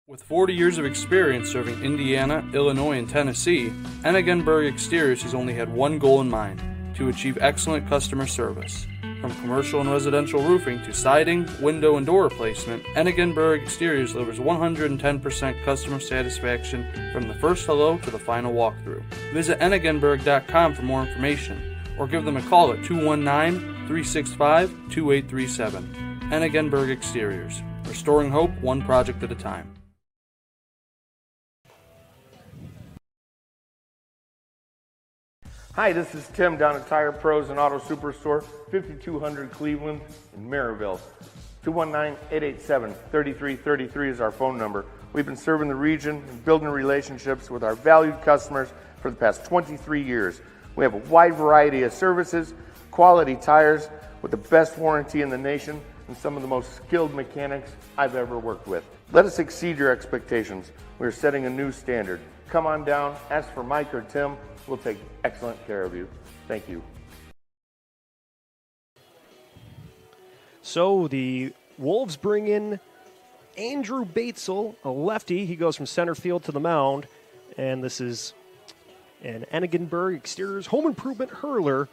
With 40 years of experience serving Indiana, Illinois, and Tennessee, Enigenberg Exteriors has only had one goal in mind: to achieve excellent customer service. From commercial and residential roofing to siding, window, and door replacement, Enigenberg Exteriors delivers 110% customer satisfaction from the first hello to the final walkthrough. Visit enigenberg.com for more information, or give them a call at 219-365-2837. Enigenberg Exteriors, restoring hope one project at a time. Hi, this is Tim down at Tire Pros and Auto Superstore, 5200 Cleveland in Maryville. 219-887-3333 is our phone number. We've been serving the region and building relationships with our valued customers for the past 23 years. We have a wide variety of services, quality tires with the best warranty in the nation, and some of the most skilled mechanics I've ever worked with. Let us exceed your expectations. We're setting a new standard. Come on down, ask for Mike or Tim. We'll take excellent care of you. Thank you. So the Wolves bring in Andrew Batesel, a lefty. He goes from center field to the mound. And this is an Enigenberg Exteriors Home Improvement Hurler,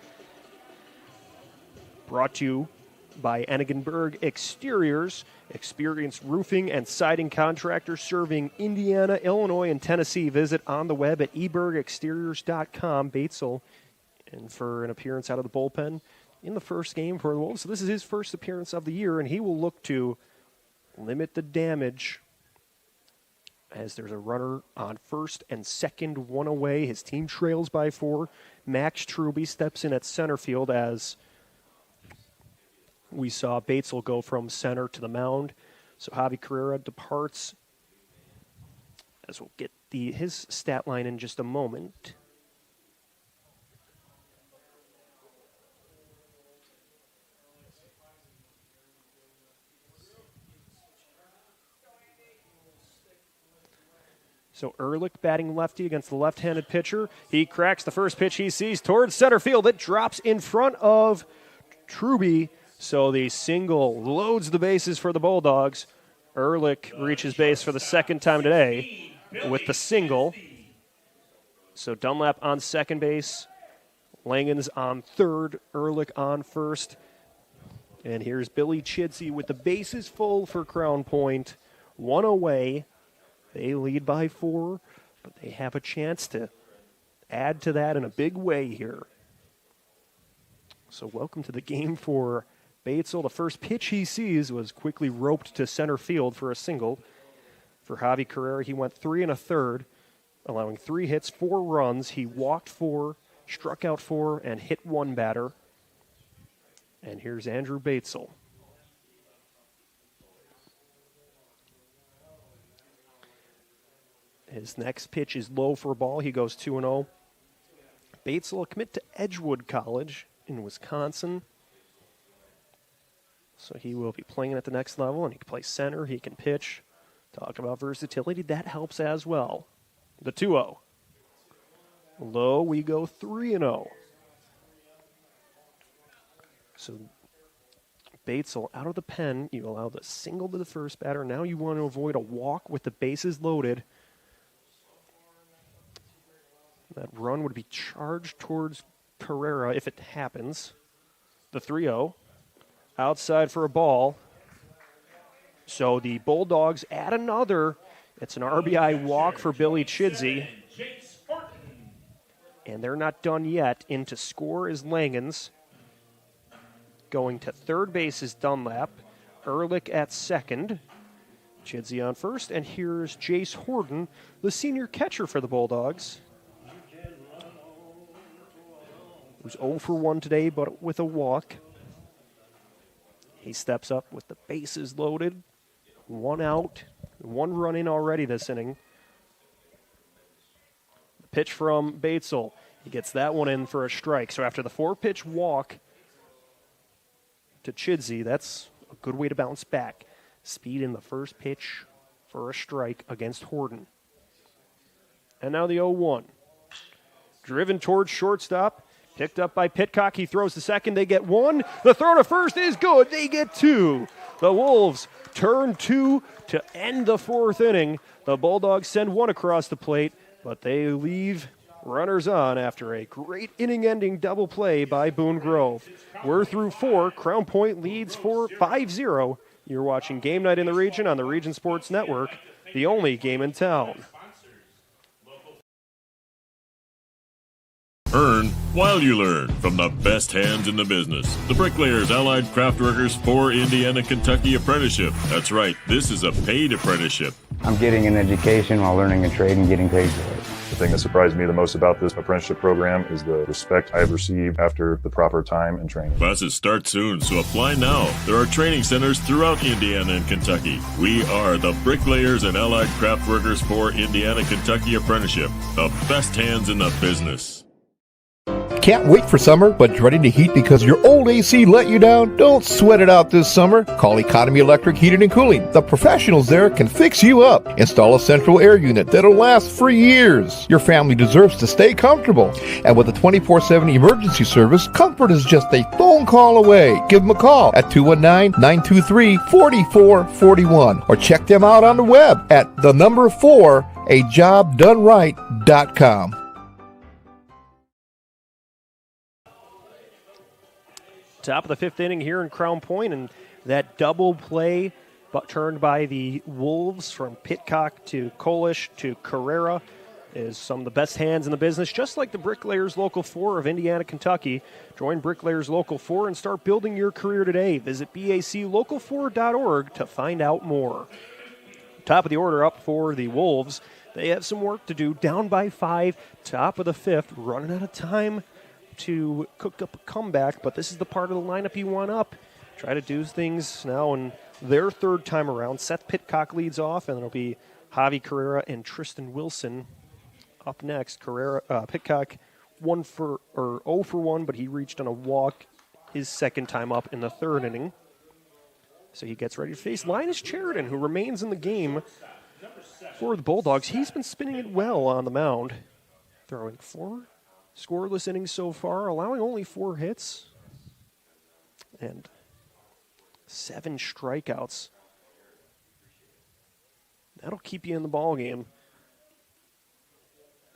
brought to you by Enigenberg Exteriors, experienced roofing and siding contractor serving Indiana, Illinois, and Tennessee. Visit on the web at ebergexteriors.com. Batesel, and for an appearance out of the bullpen in the first game for the Wolves. So this is his first appearance of the year, and he will look to limit the damage as there's a runner on first and second, one away. His team trails by 4. Max Truby steps in at center field as we saw Batesel go from center to the mound. So Javi Carrera departs as we'll get his stat line in just a moment. So Ehrlich batting lefty against the left-handed pitcher. He cracks the first pitch he sees towards center field. It drops in front of Truby. So the single loads the bases for the Bulldogs. Ehrlich reaches base for the second time today with the single. So Dunlap on second base. Langens on third. Ehrlich on first. And here's Billy Chidsey with the bases full for Crown Point. One away. They lead by 4, but they have a chance to add to that in a big way here. So welcome to the game for Batesel. The first pitch he sees was quickly roped to center field for a single. For Javi Carrera, he went 3 1/3, allowing 3 hits, 4 runs. He walked 4, struck out 4, and hit 1 batter. And here's Andrew Batesel. His next pitch is low for a ball. He goes 2-0. Batesel will commit to Edgewood College in Wisconsin. So he will be playing at the next level, and he can play center. He can pitch. Talk about versatility. That helps as well. The 2-0. Low, we go 3-0. So Batesel out of the pen. You allow the single to the first batter. Now you want to avoid a walk with the bases loaded. That run would be charged towards Carrera if it happens. The 3-0. Outside for a ball. So the Bulldogs add another. It's an RBI walk for Billy Chidsey. And they're not done yet. In to score is Langens. Going to third base is Dunlap. Ehrlich at second. Chidsey on first. And here's Jace Horton, the senior catcher for the Bulldogs. Who's 0 for 1 today, but with a walk. He steps up with the bases loaded. 1 out, 1 run in already this inning. The pitch from Batesel. He gets that one in for a strike. So after the 4-pitch walk to Chidsey, that's a good way to bounce back. Speed in the first pitch for a strike against Horton. And now the 0-1. Driven towards shortstop. Picked up by Pitcock. He throws to second. They get 1. The throw to first is good. They get 2. The Wolves turn 2 to end the 4th inning. The Bulldogs send 1 across the plate, but they leave runners on after a great inning-ending double play by Boone Grove. We're through 4. Crown Point leads 5-0. You're watching Game Night in the Region on the Region Sports Network, the only game in town. Earn while you learn from the best hands in the business. The Bricklayers Allied Craftworkers for Indiana, Kentucky Apprenticeship. That's right, this is a paid apprenticeship. I'm getting an education while learning a trade and getting paid for it. The thing that surprised me the most about this apprenticeship program is the respect I have received after the proper time and training. Classes start soon, so apply now. There are training centers throughout Indiana and Kentucky. We are the Bricklayers and Allied Craftworkers for Indiana, Kentucky Apprenticeship. The best hands in the business. Can't wait for summer, but dreading the heat because your old AC let you down? Don't sweat it out this summer. Call Economy Electric Heating and Cooling. The professionals there can fix you up. Install a central air unit that'll last for years. Your family deserves to stay comfortable. And with a 24/7 emergency service, comfort is just a phone call away. Give them a call at 219-923-4441 or check them out on the web at 4ajobdoneright.com. Top of the 5th inning here in Crown Point, and that double play turned by the Wolves from Pitcock to Kolish to Carrera is some of the best hands in the business, just like the Bricklayers Local 4 of Indiana, Kentucky. Join Bricklayers Local 4 and start building your career today. Visit baclocal4.org to find out more. Top of the order up for the Wolves. They have some work to do, down by 5, top of the 5th, running out of time to cook up a comeback, but this is the part of the lineup you want up. Try to do things now in their 3rd time around. Seth Pitcock leads off, and it'll be Javi Carrera and Tristan Wilson up next. Pitcock 0 for 1, but he reached on a walk his second time up in the third inning. So he gets ready to face Linus Sheridan, who remains in the game for the Bulldogs. He's been spinning it well on the mound, throwing 4 scoreless innings so far, allowing only 4 hits and 7 strikeouts. That'll keep you in the ball game,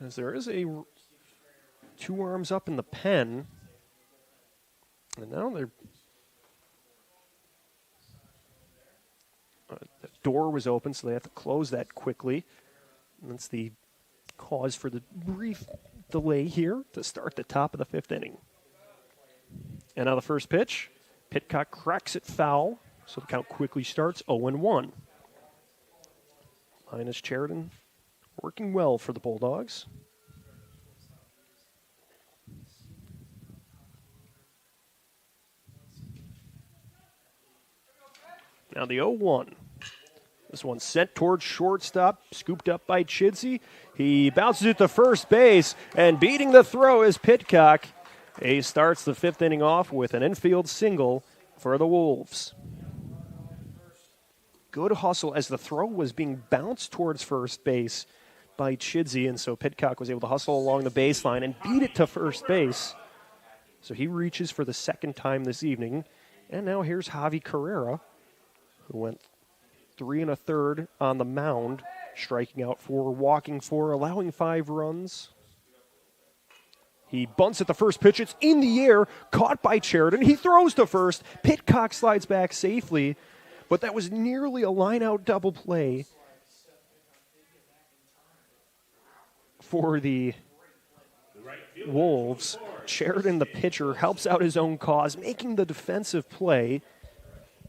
as there is a 2 arms up in the pen, and now they're the door was open, so they have to close that quickly. And that's the cause for the brief delay here to start the top of the 5th inning. And now the first pitch, Pitcock cracks it foul, so the count quickly starts 0-1. Linus Sheridan working well for the Bulldogs. Now the 0-1. This one sent towards shortstop, scooped up by Chidsey. He bounces it to first base, and beating the throw is Pitcock. He starts the 5th inning off with an infield single for the Wolves. Good hustle as the throw was being bounced towards first base by Chidsey, and so Pitcock was able to hustle along the baseline and beat it to first base. So he reaches for the second time this evening. And now here's Javi Carrera, who went 3 1/3 on the mound, striking out 4, walking 4, allowing 5 runs. He bunts at the first pitch. It's in the air, caught by Sheridan. He throws to first. Pitcock slides back safely, but that was nearly a line-out double play for the Wolves. Sheridan, the pitcher, helps out his own cause, making the defensive play.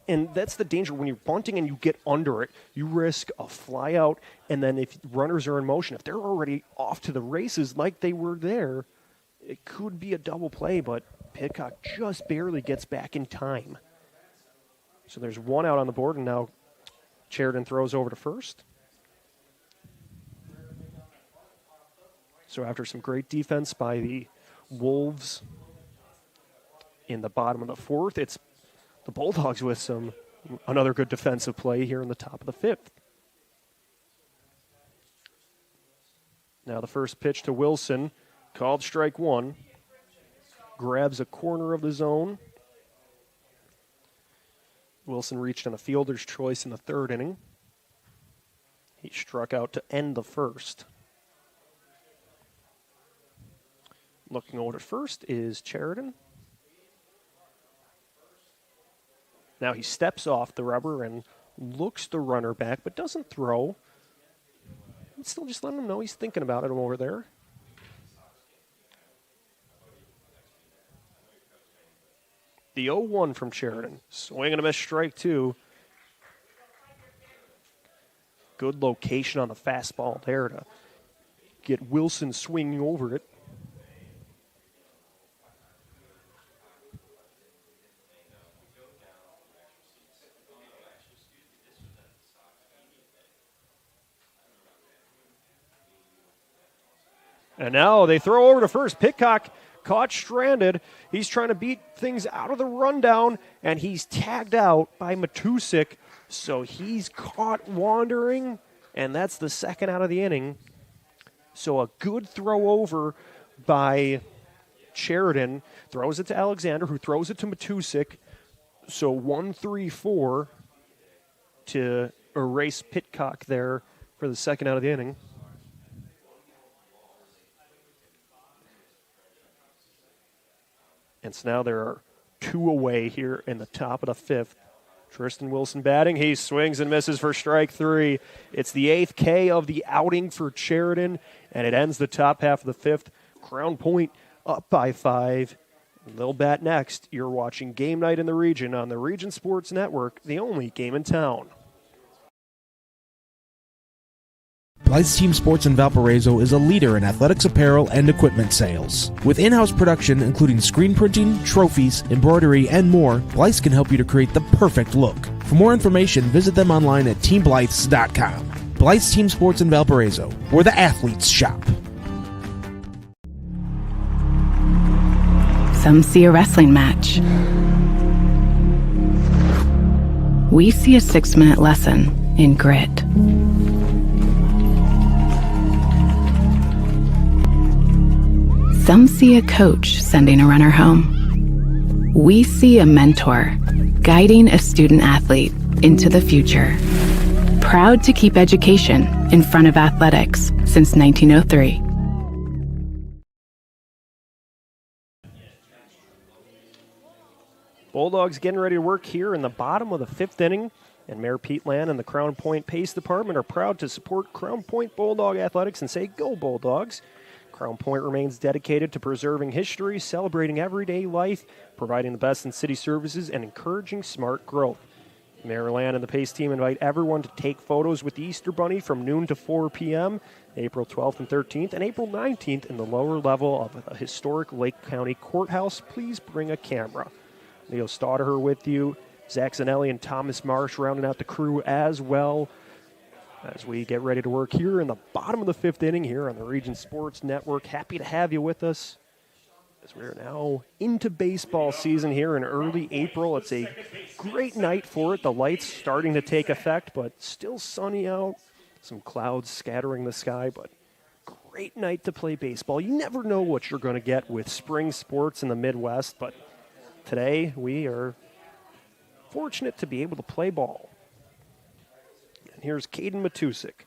And that's the danger when you're bunting and you get under it. You risk a fly out, and then if runners are in motion, if they're already off to the races like they were there, it could be a double play, but Pitcock just barely gets back in time. So there's 1 out on the board, and now Sheridan throws over to first. So after some great defense by the Wolves in the bottom of the 4th, it's the Bulldogs with another good defensive play here in the top of the 5th. Now the first pitch to Wilson, called strike 1. Grabs a corner of the zone. Wilson reached on a fielder's choice in the 3rd inning. He struck out to end the 1st. Looking over to first is Sheridan. Now he steps off the rubber and looks the runner back, but doesn't throw. It's still just letting him know he's thinking about it over there. The 0-1 from Sheridan. Swing and a miss, strike 2. Good location on the fastball there to get Wilson swinging over it. And now they throw over to first. Pitcock caught stranded. He's trying to beat things out of the rundown, and he's tagged out by Matusik. So he's caught wandering, and that's the 2nd out of the inning. So a good throw over by Sheridan. Throws it to Alexander, who throws it to Matusik. So 1-3-4 to erase Pitcock there for the 2nd out of the inning. And so now there are 2 away here in the top of the 5th. Tristan Wilson batting. He swings and misses for strike 3. It's the 8th K of the outing for Sheridan, and it ends the top half of the 5th. Crown Point up by 5. They'll bat next. You're watching Game Night in the Region on the Region Sports Network, the only game in town. Blythe's Team Sports in Valparaiso is a leader in athletics apparel and equipment sales. With in-house production including screen printing, trophies, embroidery, and more, Blythe's can help you to create the perfect look. For more information, visit them online at teamblythes.com. Blythe's Team Sports in Valparaiso, where the athletes shop. Some see a wrestling match. We see a 6-minute lesson in grit. Some see a coach sending a runner home. We see a mentor guiding a student athlete into the future. Proud to keep education in front of athletics since 1903. Bulldogs getting ready to work here in the bottom of the 5th inning, and Mayor Pete Land and the Crown Point Pace Department are proud to support Crown Point Bulldog Athletics and say, "Go Bulldogs." Crown Point remains dedicated to preserving history, celebrating everyday life, providing the best in city services, and encouraging smart growth. Mayor Land and the Pace team invite everyone to take photos with the Easter Bunny from noon to 4 p.m., April 12th and 13th, and April 19th in the lower level of a historic Lake County Courthouse. Please bring a camera. Leo Staudaher with you, Zach Zanelli and Thomas Marsh rounding out the crew as well as we get ready to work here in the bottom of the 5th inning here on the Region Sports Network. Happy to have you with us as we are now into baseball season here in early April. It's a great night for it. The lights starting to take effect, but still sunny out. Some clouds scattering the sky, but great night to play baseball. You never know what you're going to get with spring sports in the Midwest, but today we are fortunate to be able to play ball. And here's Caden Matusik,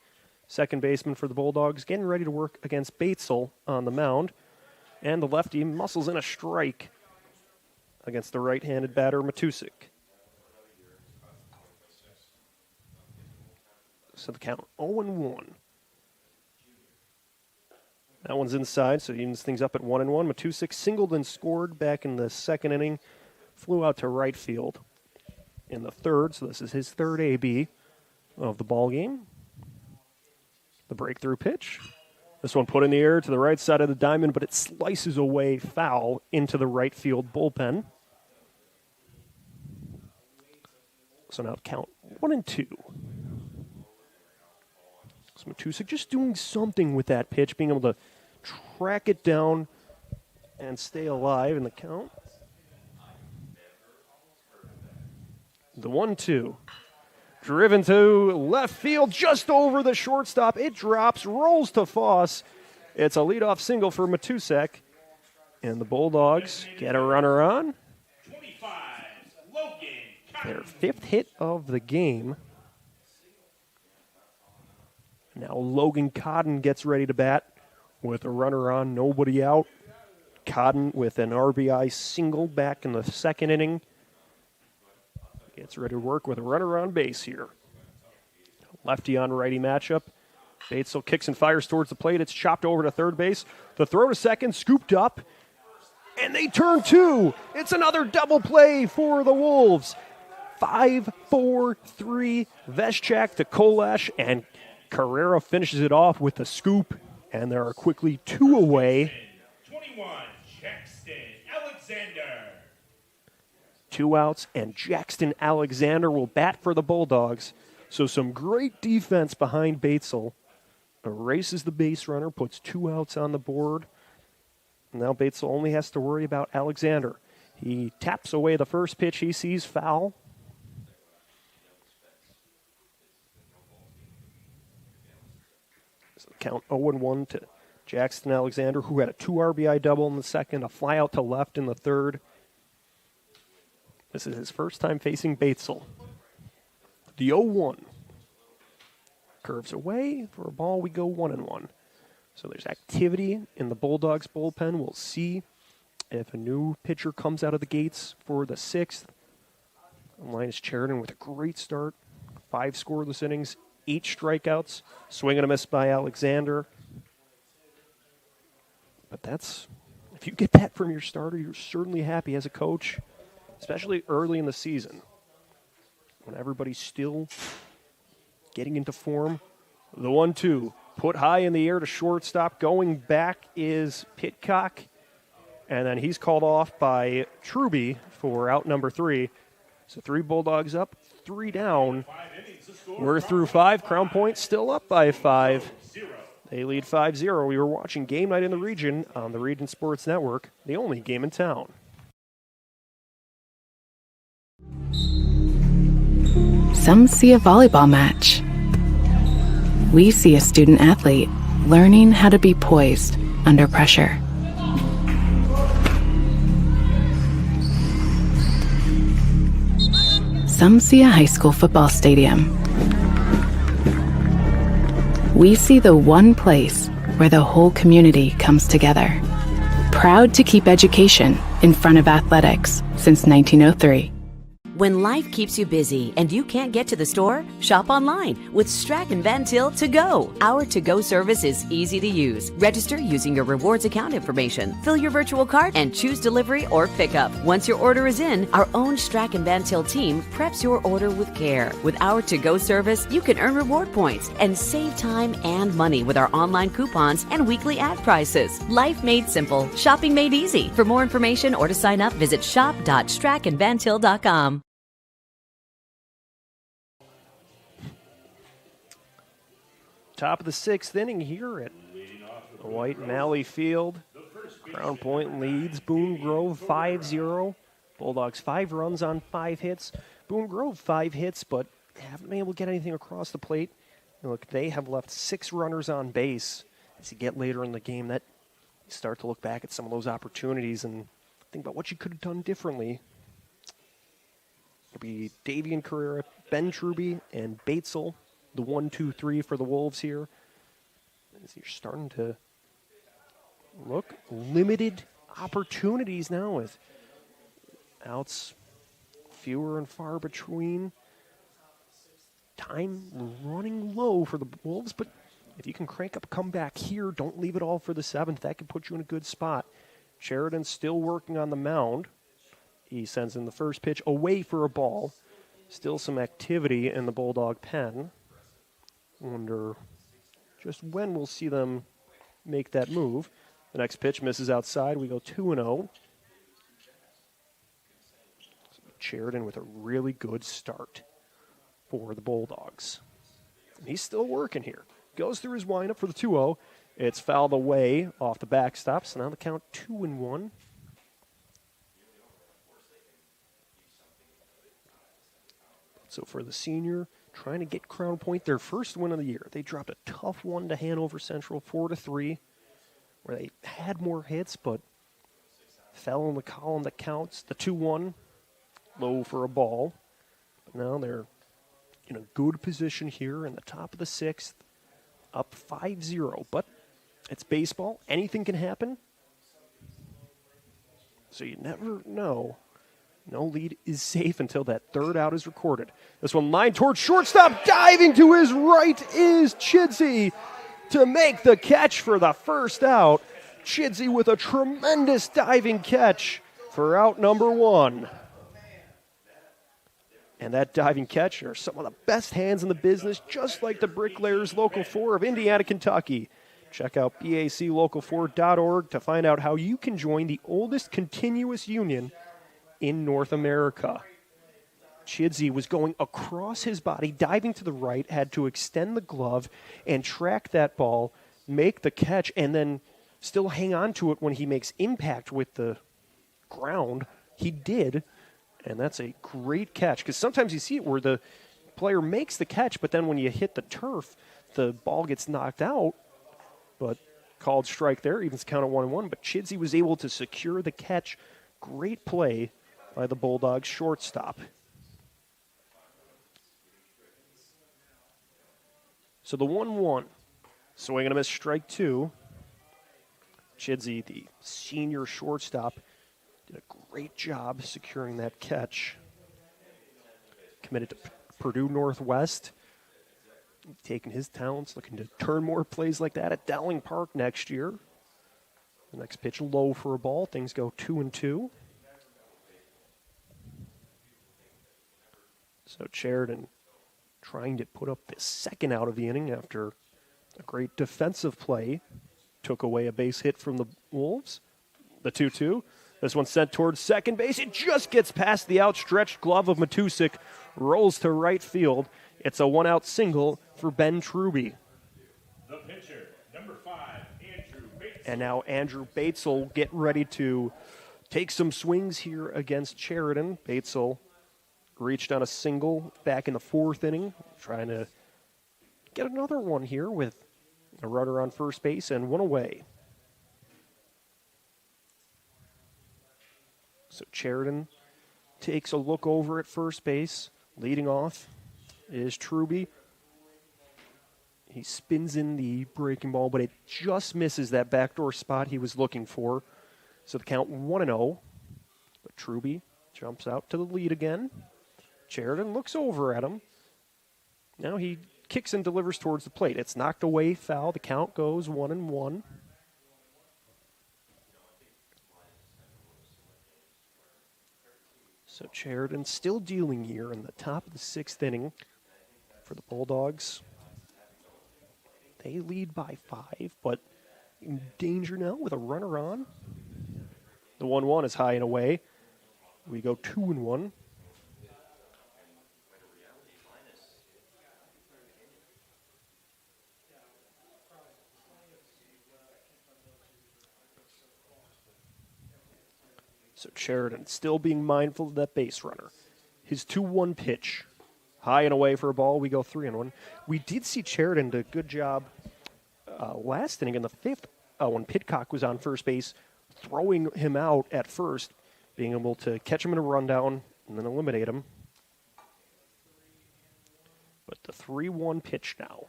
second baseman for the Bulldogs, getting ready to work against Batesel on the mound. And the lefty muscles in a strike against the right-handed batter, Matusik. So the count 0-1. That one's inside, so he evens things up at 1-1. Matusik singled and scored back in the 2nd inning. Flew out to right field in the 3rd, so this is his 3rd AB of the ball game. The breakthrough pitch. This one put in the air to the right side of the diamond, but it slices away foul into the right field bullpen. So now count 1-2. So Matusik just doing something with that pitch, being able to track it down and stay alive in the count. The 1-2. Driven to left field, just over the shortstop. It drops, rolls to Foss. It's a leadoff single for Matusik. And the Bulldogs get a runner on. 25, Logan Cotton. Their 5th hit of the game. Now Logan Cotton gets ready to bat with a runner on, nobody out. Cotton with an RBI single back in the 2nd inning. Gets ready to work with a runner on base here. Lefty on righty matchup. Batesel kicks and fires towards the plate. It's chopped over to 3rd base. The throw to 2nd, scooped up, and they turn 2. It's another double play for the Wolves. 5-4-3, Veschak to Kolash, and Carrera finishes it off with the scoop, and there are quickly 2 away. 21, Jackson Alexander. 2 outs, and Jackson Alexander will bat for the Bulldogs. So some great defense behind Batesel. Erases the base runner, puts 2 outs on the board. Now Batesel only has to worry about Alexander. He taps away the first pitch he sees, foul. So count 0-1 to Jackson Alexander, who had a 2 RBI double in the 2nd, a fly out to left in the 3rd. This is his first time facing Batesel. The 0-1. Curves away for a ball. We go 1-1. So there's activity in the Bulldogs bullpen. We'll see if a new pitcher comes out of the gates for the 6th. Linus Sheridan with a great start. 5 scoreless innings, 8 strikeouts. Swing and a miss by Alexander. But that's, if you get that from your starter, you're certainly happy as a coach, especially early in the season when everybody's still getting into form. The 1-2, put high in the air to shortstop. Going back is Pitcock, and then he's called off by Truby for out number 3. So 3 Bulldogs up, 3 down. We're through 5. Crown Point still up by 5. They lead 5-0. We were watching Game Night in the Region on the Region Sports Network, the only game in town. Some see a volleyball match. We see a student athlete learning how to be poised under pressure. Some see a high school football stadium. We see the one place where the whole community comes together. Proud to keep education in front of athletics since 1903. When life keeps you busy and you can't get to the store, shop online with Strachan Van Til To Go. Our to-go service is easy to use. Register using your rewards account information, fill your virtual cart, and choose delivery or pickup. Once your order is in, our own Strachan Van Til team preps your order with care. With our to-go service, you can earn reward points and save time and money with our online coupons and weekly ad prices. Life made simple, shopping made easy. For more information or to sign up, visit shop.strachanvantil.com. Top of the 6th inning here at White Malley Field. Crown Point leads Boone Grove 5-0. Bulldogs 5 runs on 5 hits. Boone Grove 5 hits, but haven't been able to get anything across the plate. Look, they have left 6 runners on base. As you get later in the game, that you start to look back at some of those opportunities and think about what you could have done differently. It'll be Davian Carrera, Ben Truby, and Batesel. The 1-2-3 for the Wolves here. As you're starting to look, limited opportunities now with outs fewer and far between. Time running low for the Wolves, but if you can crank up a comeback here, don't leave it all for the 7th. That could put you in a good spot. Sheridan still working on the mound. He sends in the first pitch away for a ball. Still some activity in the Bulldog pen. Wonder just when we'll see them make that move. The next pitch misses outside. We go 2-0. Sheridan with a really good start for the Bulldogs. And he's still working here. Goes through his windup for the 2-0. It's fouled away off the backstop. So now the count 2-1. So for the senior, trying to get Crown Point their first win of the year. They dropped a tough one to Hanover Central, 4-3, where they had more hits, but fell in the column that counts. The 2-1, low for a ball. But now they're in a good position here in the top of the 6th, up 5-0. But it's baseball. Anything can happen. So you never know. No lead is safe until that 3rd out is recorded. This one lined towards shortstop. Diving to his right is Chidsey to make the catch for the 1st out. Chidsey with a tremendous diving catch for out number 1. And that diving catch are some of the best hands in the business, just like the Bricklayers Local 4 of Indiana, Kentucky. Check out baclocal4.org to find out how you can join the oldest continuous union in North America. Chidsey was going across his body, diving to the right, had to extend the glove and track that ball, make the catch, and then still hang on to it when he makes impact with the ground. He did, and that's a great catch, because sometimes you see it where the player makes the catch, but then when you hit the turf, the ball gets knocked out, but called strike there, evens count at 1-1, but Chidsey was able to secure the catch. Great play by the Bulldogs shortstop. So the 1-1, swing and a miss, strike 2. Chidsey, the senior shortstop, did a great job securing that catch. Committed to Purdue Northwest, taking his talents, looking to turn more plays like that at Dowling Park next year. The next pitch low for a ball. Things go 2-2. So Sheridan trying to put up the 2nd out of the inning after a great defensive play. Took away a base hit from the Wolves. The 2-2. This one's sent towards second base. It just gets past the outstretched glove of Matusik, rolls to right field. It's a one-out single for Ben Truby. The pitcher, number 5, Andrew Bates. And now Andrew Bates will get ready to take some swings here against Sheridan. Batesel reached on a single back in the 4th inning, trying to get another one here with a runner on first base and one away. So Sheridan takes a look over at first base. Leading off is Truby. He spins in the breaking ball, but it just misses that backdoor spot he was looking for. So the count 1-0. But Truby jumps out to the lead again. Sheridan looks over at him. Now he kicks and delivers towards the plate. It's knocked away, foul. The count goes 1-1. So Sheridan still dealing here in the top of the 6th inning for the Bulldogs. They lead by 5, but in danger now with a runner on. The 1-1 is high and away. We go 2-1. So Sheridan still being mindful of that base runner. His 2-1 pitch, high and away for a ball. We go 3-1. We did see Sheridan do a good job last inning in the 5th when Pidcock was on first base, throwing him out at first, being able to catch him in a rundown and then eliminate him. But the 3-1 pitch now.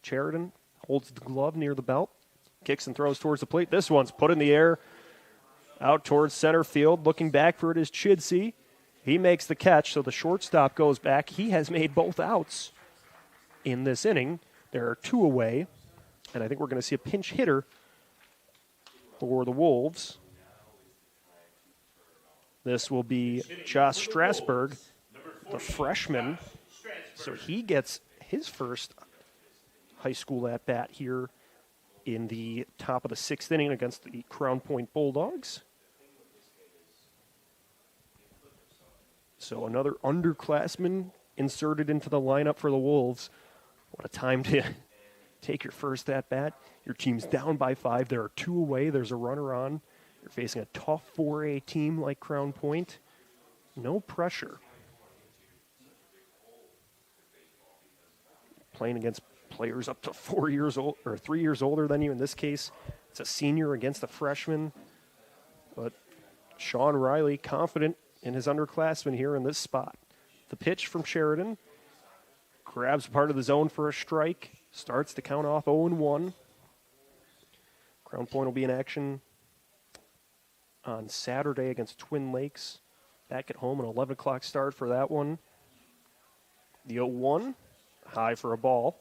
Sheridan holds the glove near the belt, kicks and throws towards the plate. This one's put in the air. Out towards center field, looking back for it is Chidsey. He makes the catch, so the shortstop goes back. He has made both outs in this inning. There are 2 away, and I think we're going to see a pinch hitter for the Wolves. This will be Josh Strasburg, the freshman. So he gets his first high school at-bat here in the top of the 6th inning against the Crown Point Bulldogs. So another underclassman inserted into the lineup for the Wolves. What a time to take your first at-bat. Your team's down by 5. There are 2 away. There's a runner on. You're facing a tough 4A team like Crown Point. No pressure. Playing against players up to 4 years old or 3 years older than you. In this case, it's a senior against a freshman. But Sean Riley confident in his underclassmen here in this spot. The pitch from Sheridan grabs part of the zone for a strike. Starts to count off 0-1. Crown Point will be in action on Saturday against Twin Lakes. Back at home, an 11 o'clock start for that one. The 0-1, high for a ball.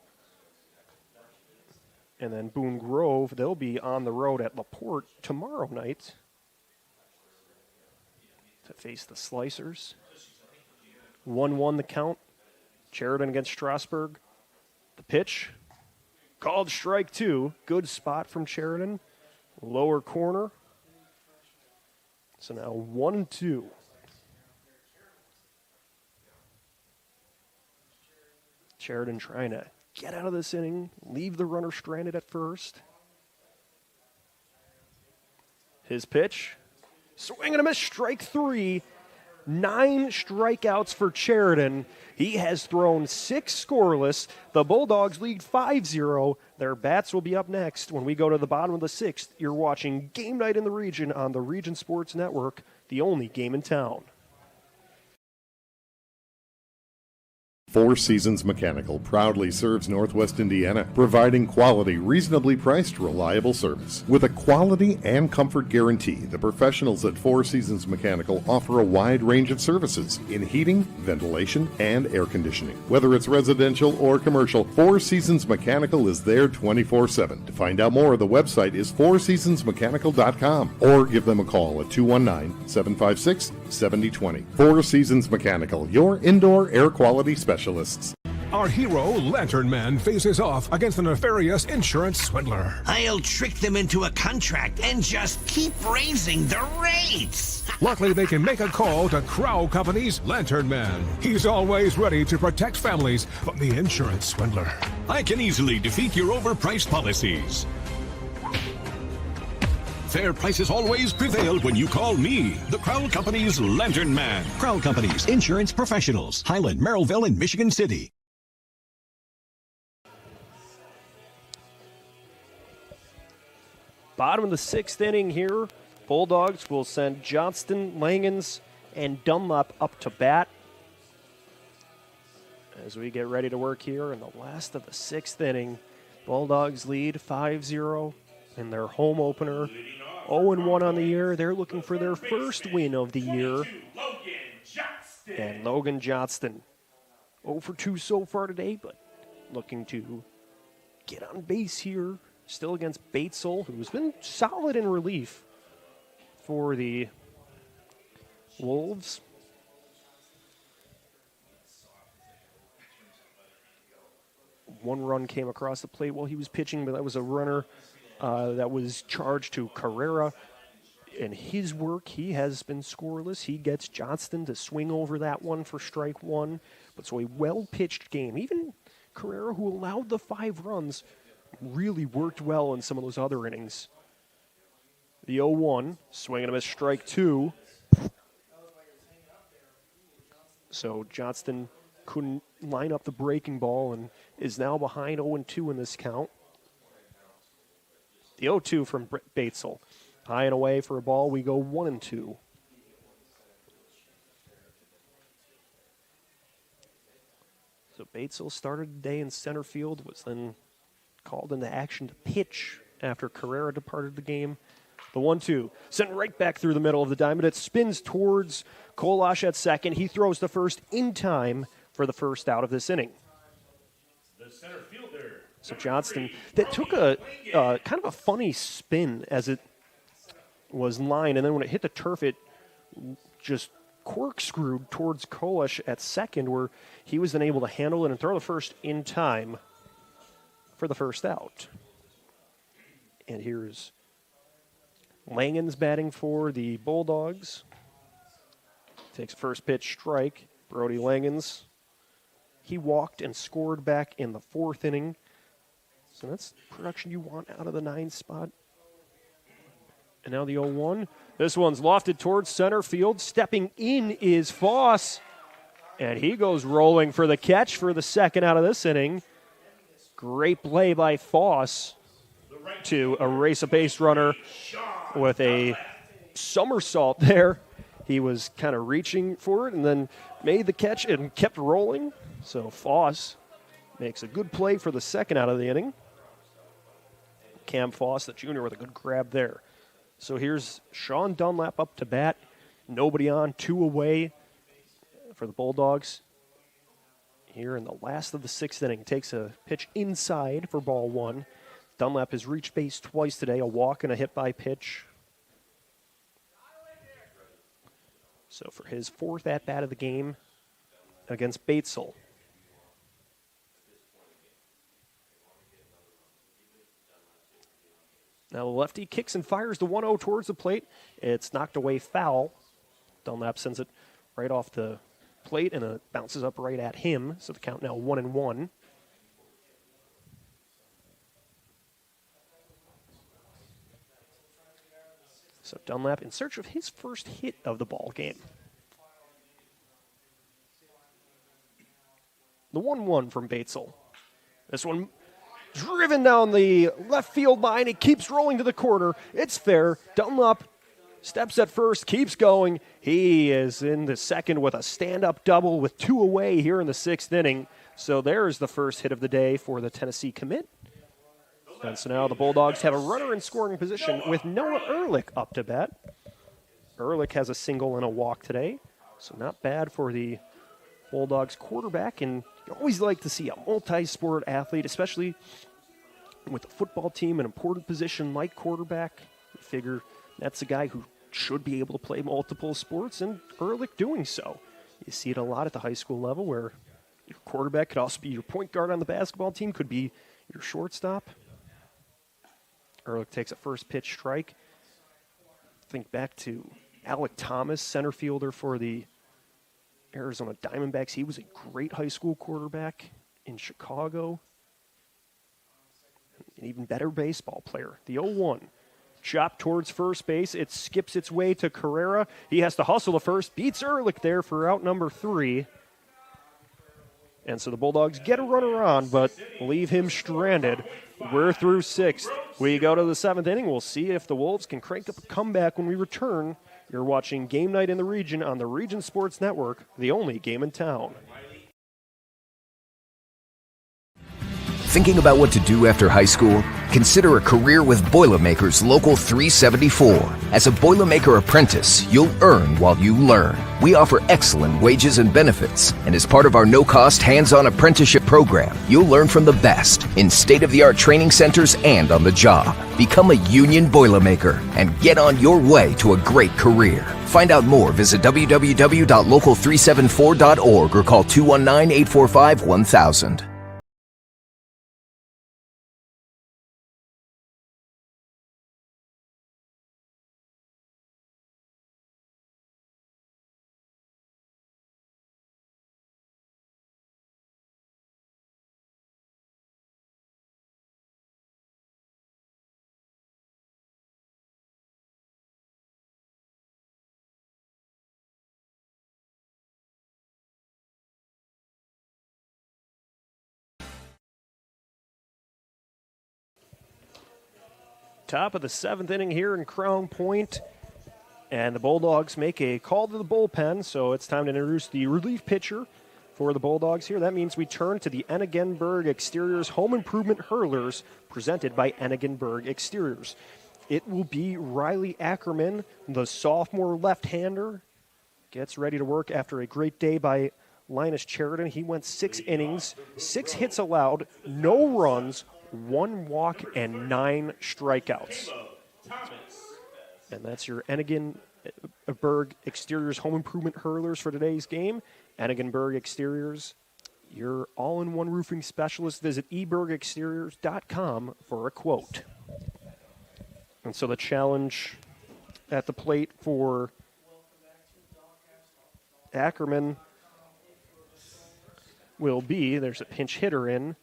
And then Boone Grove, they'll be on the road at LaPorte tomorrow night to face the Slicers. 1-1 the count. Sheridan against Strasburg. The pitch, called strike 2. Good spot from Sheridan. Lower corner. So now 1-2. Sheridan trying to get out of this inning, leave the runner stranded at first. His pitch, swing and a miss, strike 3. 9 strikeouts for Sheridan. He has thrown 6 scoreless. The Bulldogs lead 5-0. Their bats will be up next when we go to the bottom of the 6th. You're watching Game Night in the Region on the Region Sports Network, the only game in town. Four Seasons Mechanical proudly serves Northwest Indiana, providing quality, reasonably priced, reliable service. With a quality and comfort guarantee, the professionals at Four Seasons Mechanical offer a wide range of services in heating, ventilation, and air conditioning. Whether it's residential or commercial, Four Seasons Mechanical is there 24/7. To find out more, the website is fourseasonsmechanical.com or give them a call at 219-756-7020. Four Seasons Mechanical, your indoor air quality specialists. Our hero, Lantern Man, faces off against a nefarious insurance swindler. I'll trick them into a contract and just keep raising the rates. Luckily, they can make a call to Crow Company's Lantern Man. He's always ready to protect families from the insurance swindler. I can easily defeat your overpriced policies. Fair prices always prevail when you call me, the Crow Company's Lantern Man. Crow Company's insurance professionals. Highland, Merrillville, and Michigan City. Bottom of the 6th inning here. Bulldogs will send Johnston, Langens, and Dunlap up to bat as we get ready to work here in the last of the 6th inning. Bulldogs lead 5-0 in their home opener. 0-1 on the year. They're looking for their first win of the year. And Logan Johnston, 0-2 so far today, but looking to get on base here. Still against Batesel, who's been solid in relief for the Wolves. One run came across the plate while he was pitching, but that was a runner that was charged to Carrera. In his work, he has been scoreless. He gets Johnston to swing over that one for strike one. But so a well-pitched game. Even Carrera, who allowed the 5 runs, really worked well in some of those other innings. The 0-1, swinging him as strike 2. So Johnston couldn't line up the breaking ball and is now behind 0-2 in this count. The 0-2 from Batesel. High and away for a ball, we go 1-2. So Batesel started the day in center field, was then called into action to pitch after Carrera departed the game. The 1-2, sent right back through the middle of the diamond. It spins towards Kolash at second. He throws the first in time for the first out of this inning. The center fielder. So Johnston, that took a kind of a funny spin as it was lined, and then when it hit the turf, it just corkscrewed towards Kolash at second, where he was then able to handle it and throw the first in time for the first out. And here's Langens batting for the Bulldogs. Takes first pitch strike. Brody Langens. He walked and scored back in the 4th inning. So that's production you want out of the 9 spot. And now the 0-1. This one's lofted towards center field. Stepping in is Foss. And he goes rolling for the catch for the second out of this inning. Great play by Foss to erase a base runner with a somersault there. He was kind of reaching for it and then made the catch and kept rolling. So Foss makes a good play for the second out of the inning. Cam Foss, the junior, with a good grab there. So here's Sean Dunlap up to bat. Nobody on, 2 away for the Bulldogs. Here in the last of the 6th inning, takes a pitch inside for ball 1. Dunlap has reached base twice today, a walk and a hit by pitch. So for his 4th at-bat of the game against Batesel. Now the lefty kicks and fires the 1-0 towards the plate. It's knocked away foul. Dunlap sends it right off the plate and it bounces up right at him. So the count now 1-1. So Dunlap in search of his first hit of the ball game. The 1-1 from Batesel. This one driven down the left field line. It keeps rolling to the corner. It's fair. Dunlap steps at first, keeps going. He is in the second with a stand-up double with 2 away here in the 6th inning. So there's the first hit of the day for the Tennessee commit. And so now the Bulldogs have a runner in scoring position with Noah Ehrlich up to bat. Ehrlich has a single and a walk today, so not bad for the Bulldogs quarterback. And you always like to see a multi-sport athlete, especially with the football team, an important position like quarterback. You figure that's a guy who should be able to play multiple sports, and Ehrlich doing so. You see it a lot at the high school level where Your quarterback could also be your point guard on the basketball team, could be your shortstop. Ehrlich takes a first pitch strike. Think back to Alec Thomas, center fielder for the Arizona Diamondbacks. He was a great high school quarterback in Chicago. An even better baseball player. The 0-1. Chop towards first base. It skips its way to Carrera. He has to hustle to first. Beats Ehrlich there for out number 3. And so the Bulldogs get a runner on, but leave him stranded. We're through 6th. We go to the 7th inning. We'll see if the Wolves can crank up a comeback when we return. You're watching Game Night in the Region on the Region Sports Network, the only game in town. Thinking about what to do after high school? Consider a career with Boilermakers Local 374. As a Boilermaker apprentice, you'll earn while you learn. We offer excellent wages and benefits, and as part of our no-cost hands-on apprenticeship program, you'll learn from the best in state-of-the-art training centers and on the job. Become a union Boilermaker and get on your way to a great career. Find out more, visit www.local374.org or call 219-845-1000. Top of the 7th inning here in Crown Point, and the Bulldogs make a call to the bullpen, so it's time to introduce the relief pitcher for the Bulldogs here. That means we turn to the Enigenberg Exteriors Home Improvement Hurlers, presented by Enigenberg Exteriors. It will be Riley Ackerman, the sophomore left-hander, gets ready to work after a great day by Linus Sheridan. He went 6 innings, 6 hits allowed, no runs, 1 walk, and 9 strikeouts. And that's your Enigenberg Exteriors Home Improvement Hurlers for today's game. Enigenberg Exteriors, your all-in-one roofing specialist. Visit ebergexteriors.com for a quote. And so the challenge at the plate for Ackerman will be, there's a pinch hitter in,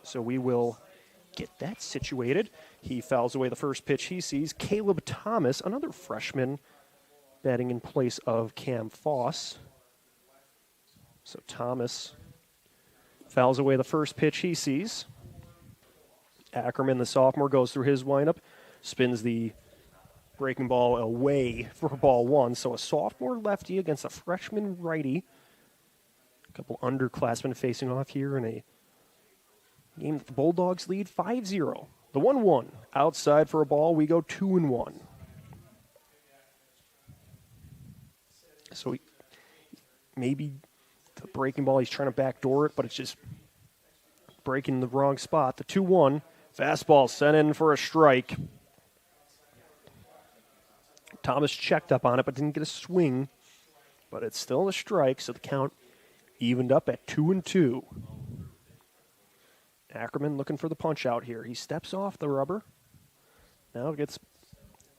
so we will get that situated. He fouls away the first pitch he sees. Caleb Thomas, another freshman, batting in place of Cam Foss. So Thomas fouls away the first pitch he sees. Ackerman, the sophomore, goes through his windup, spins the breaking ball away for ball 1. So a sophomore lefty against a freshman righty. A couple underclassmen facing off here in a game that the Bulldogs lead 5-0. The 1-1 outside for a ball. We go 2-1. So maybe the breaking ball, he's trying to backdoor it, but it's just breaking the wrong spot. The 2-1 fastball sent in for a strike. Thomas checked up on it, but didn't get a swing. But it's still a strike, so the count evened up at 2-2. Ackerman looking for the punch out here. He steps off the rubber. Now gets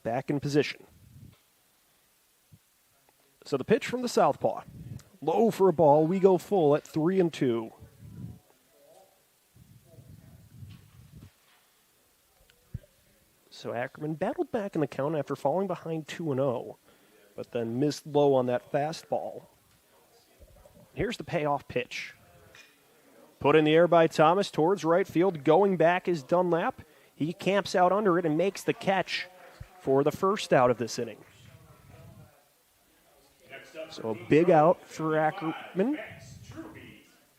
back in position. So the pitch from the southpaw. Low for a ball. We go full at 3-2. So Ackerman battled back in the count after falling behind 2-0, but then missed low on that fastball. Here's the payoff pitch. Put in the air by Thomas towards right field. Going back is Dunlap. He camps out under it and makes the catch for the first out of this inning. So a big out for Ackerman.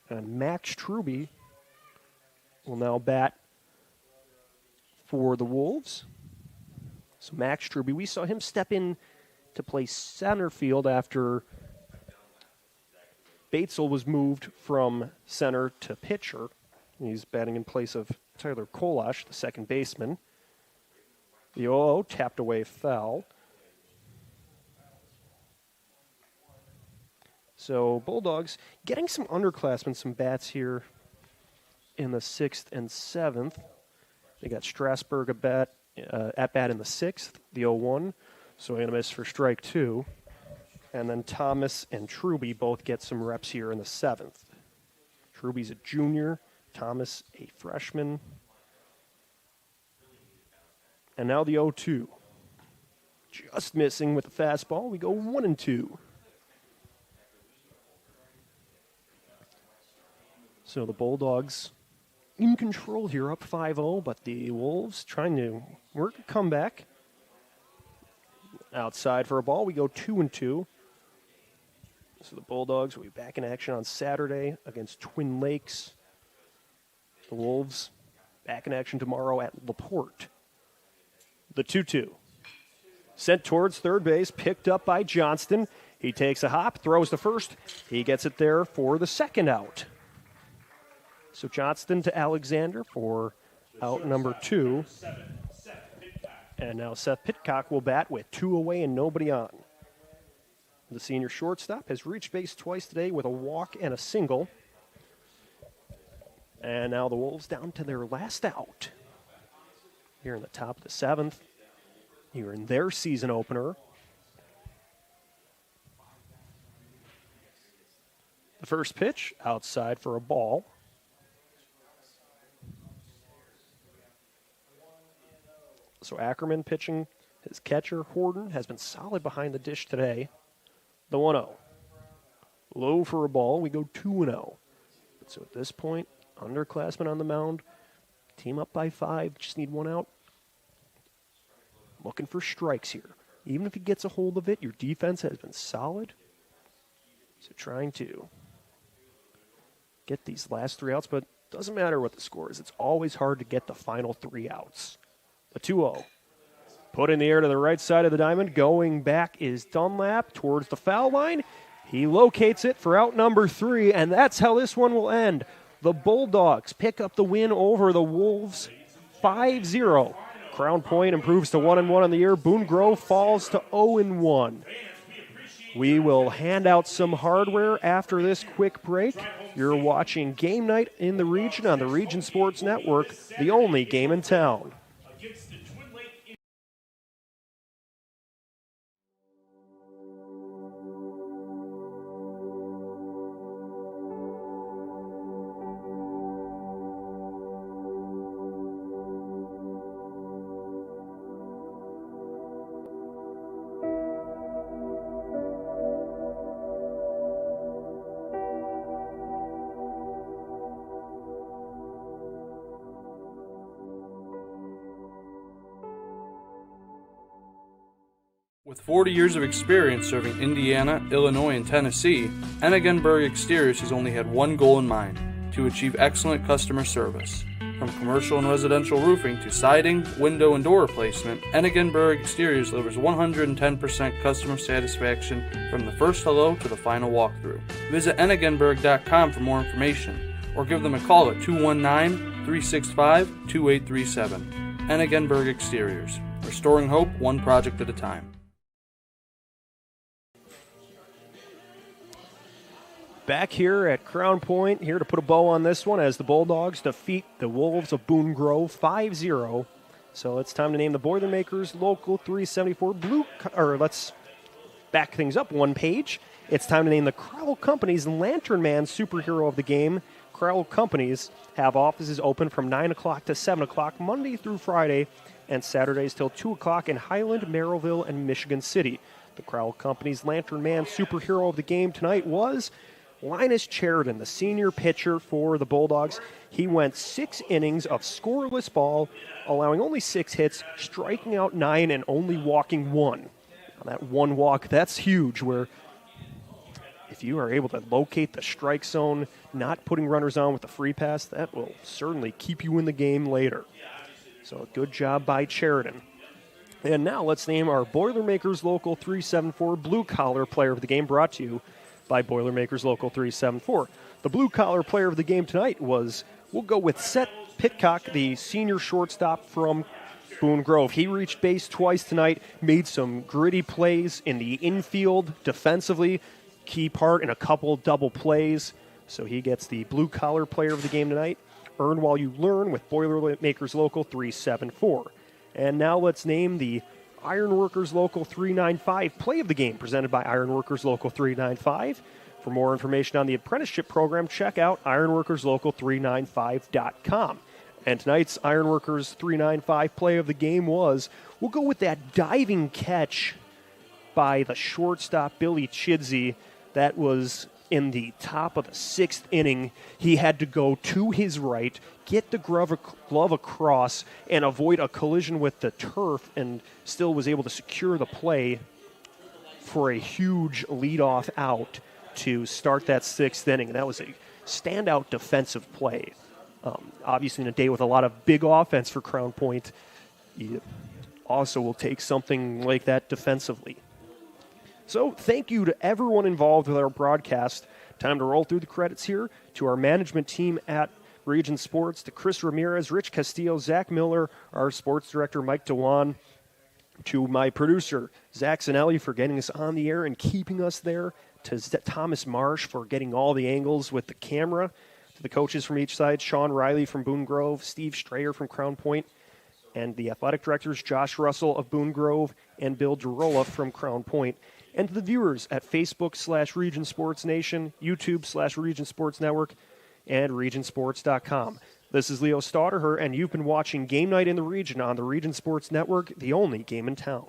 And Max Truby will now bat for the Wolves. So Max Truby, we saw him step in to play center field after Batesel was moved from center to pitcher. He's batting in place of Tyler Kolash, the second baseman. The 0-0 tapped away foul. So Bulldogs getting some underclassmen, some bats here in the 6th and 7th. They got Strasburg at bat in the 6th, the 0-1. So I'm going to miss for strike 2. And then Thomas and Truby both get some reps here in the 7th. Truby's a junior, Thomas a freshman. And now the 0-2. Just missing with the fastball. We go 1-2. So the Bulldogs in control here, up 5-0, but the Wolves trying to work a comeback. Outside for a ball, we go 2-2. So the Bulldogs will be back in action on Saturday against Twin Lakes. The Wolves back in action tomorrow at LaPorte. The 2-2. Sent towards third base, picked up by Johnston. He takes a hop, throws to first. He gets it there for the second out. So Johnston to Alexander for out number 2. And now Seth Pitcock will bat with 2 away and nobody on. The senior shortstop has reached base twice today with a walk and a single. And now the Wolves down to their last out. Here in the top of the 7th. Here in their season opener. The first pitch outside for a ball. So Ackerman pitching. His catcher, Horton, has been solid behind the dish today. The 1-0. Low for a ball. We go 2-0. So at this point, underclassmen on the mound. Team up by 5. Just need 1 out. Looking for strikes here. Even if he gets a hold of it, your defense has been solid. So trying to get these last 3 outs, but doesn't matter what the score is. It's always hard to get the final 3 outs. The 2-0. Put in the air to the right side of the diamond. Going back is Dunlap towards the foul line. He locates it for out number 3, and that's how this one will end. The Bulldogs pick up the win over the Wolves 5-0. Crown Point improves to 1-1 on the year. Boone Grove falls to 0-1. We will hand out some hardware after this quick break. You're watching Game Night in the Region on the Region Sports Network, the only game in town. With 40 years of experience serving Indiana, Illinois, and Tennessee, Ennigenberg Exteriors has only had one goal in mind: to achieve excellent customer service. From commercial and residential roofing to siding, window, and door replacement, Ennigenberg Exteriors delivers 110% customer satisfaction from the first hello to the final walkthrough. Visit Ennigenberg.com for more information, or give them a call at 219-365-2837. Ennigenberg Exteriors, restoring hope one project at a time. Back here at Crown Point, here to put a bow on this one as the Bulldogs defeat the Wolves of Boone Grove 5-0. So it's time to name the Boilermakers Local 374 let's back things up one page. It's time to name the Crowell Companies Lantern Man Superhero of the Game. Crowell Companies have offices open from 9 o'clock to 7 o'clock Monday through Friday, and Saturdays till 2 o'clock in Highland, Merrillville, and Michigan City. The Crowell Companies Lantern Man Superhero of the Game tonight was Linus Sheridan, the senior pitcher for the Bulldogs. He went 6 innings of scoreless ball, allowing only 6 hits, striking out 9, and only walking 1. Now that 1 walk, that's huge, where if you are able to locate the strike zone, not putting runners on with the free pass, that will certainly keep you in the game later. So a good job by Sheridan. And now let's name our Boilermakers Local 374 Blue Collar Player of the Game, brought to you by Boilermakers Local 374. The blue collar player of the game tonight we'll go with Seth Pitcock, the senior shortstop from Boone Grove. He reached base twice tonight, made some gritty plays in the infield defensively, key part in a couple double plays, so he gets the blue-collar player of the game tonight. Earn while you learn with Boilermakers Local 374. And now let's name the Ironworkers Local 395 play of the game, presented by Ironworkers Local 395. For more information on the apprenticeship program, check out ironworkerslocal395.com. And tonight's Ironworkers 395 play of the game was, we'll go with that diving catch by the shortstop Billy Chidsey. That was in the top of the 6th inning. He had to go to his right, get the glove across, and avoid a collision with the turf, and still was able to secure the play for a huge leadoff out to start that 6th inning. And that was a standout defensive play. Obviously, in a day with a lot of big offense for Crown Point, you also will take something like that defensively. So thank you to everyone involved with our broadcast. Time to roll through the credits here to our management team at Region Sports, to Chris Ramirez, Rich Castillo, Zach Miller, our sports director, Mike Dewan, to my producer, Zach Zanelli, for getting us on the air and keeping us there, to Thomas Marsh for getting all the angles with the camera, to the coaches from each side, Sean Riley from Boone Grove, Steve Strayer from Crown Point, and the athletic directors, Josh Russell of Boone Grove and Bill Girola from Crown Point, and to the viewers at Facebook/Region Sports Nation, YouTube/Region Sports Network, and regionsports.com. This is Leo Stauderher, and you've been watching Game Night in the Region on the Region Sports Network, the only game in town.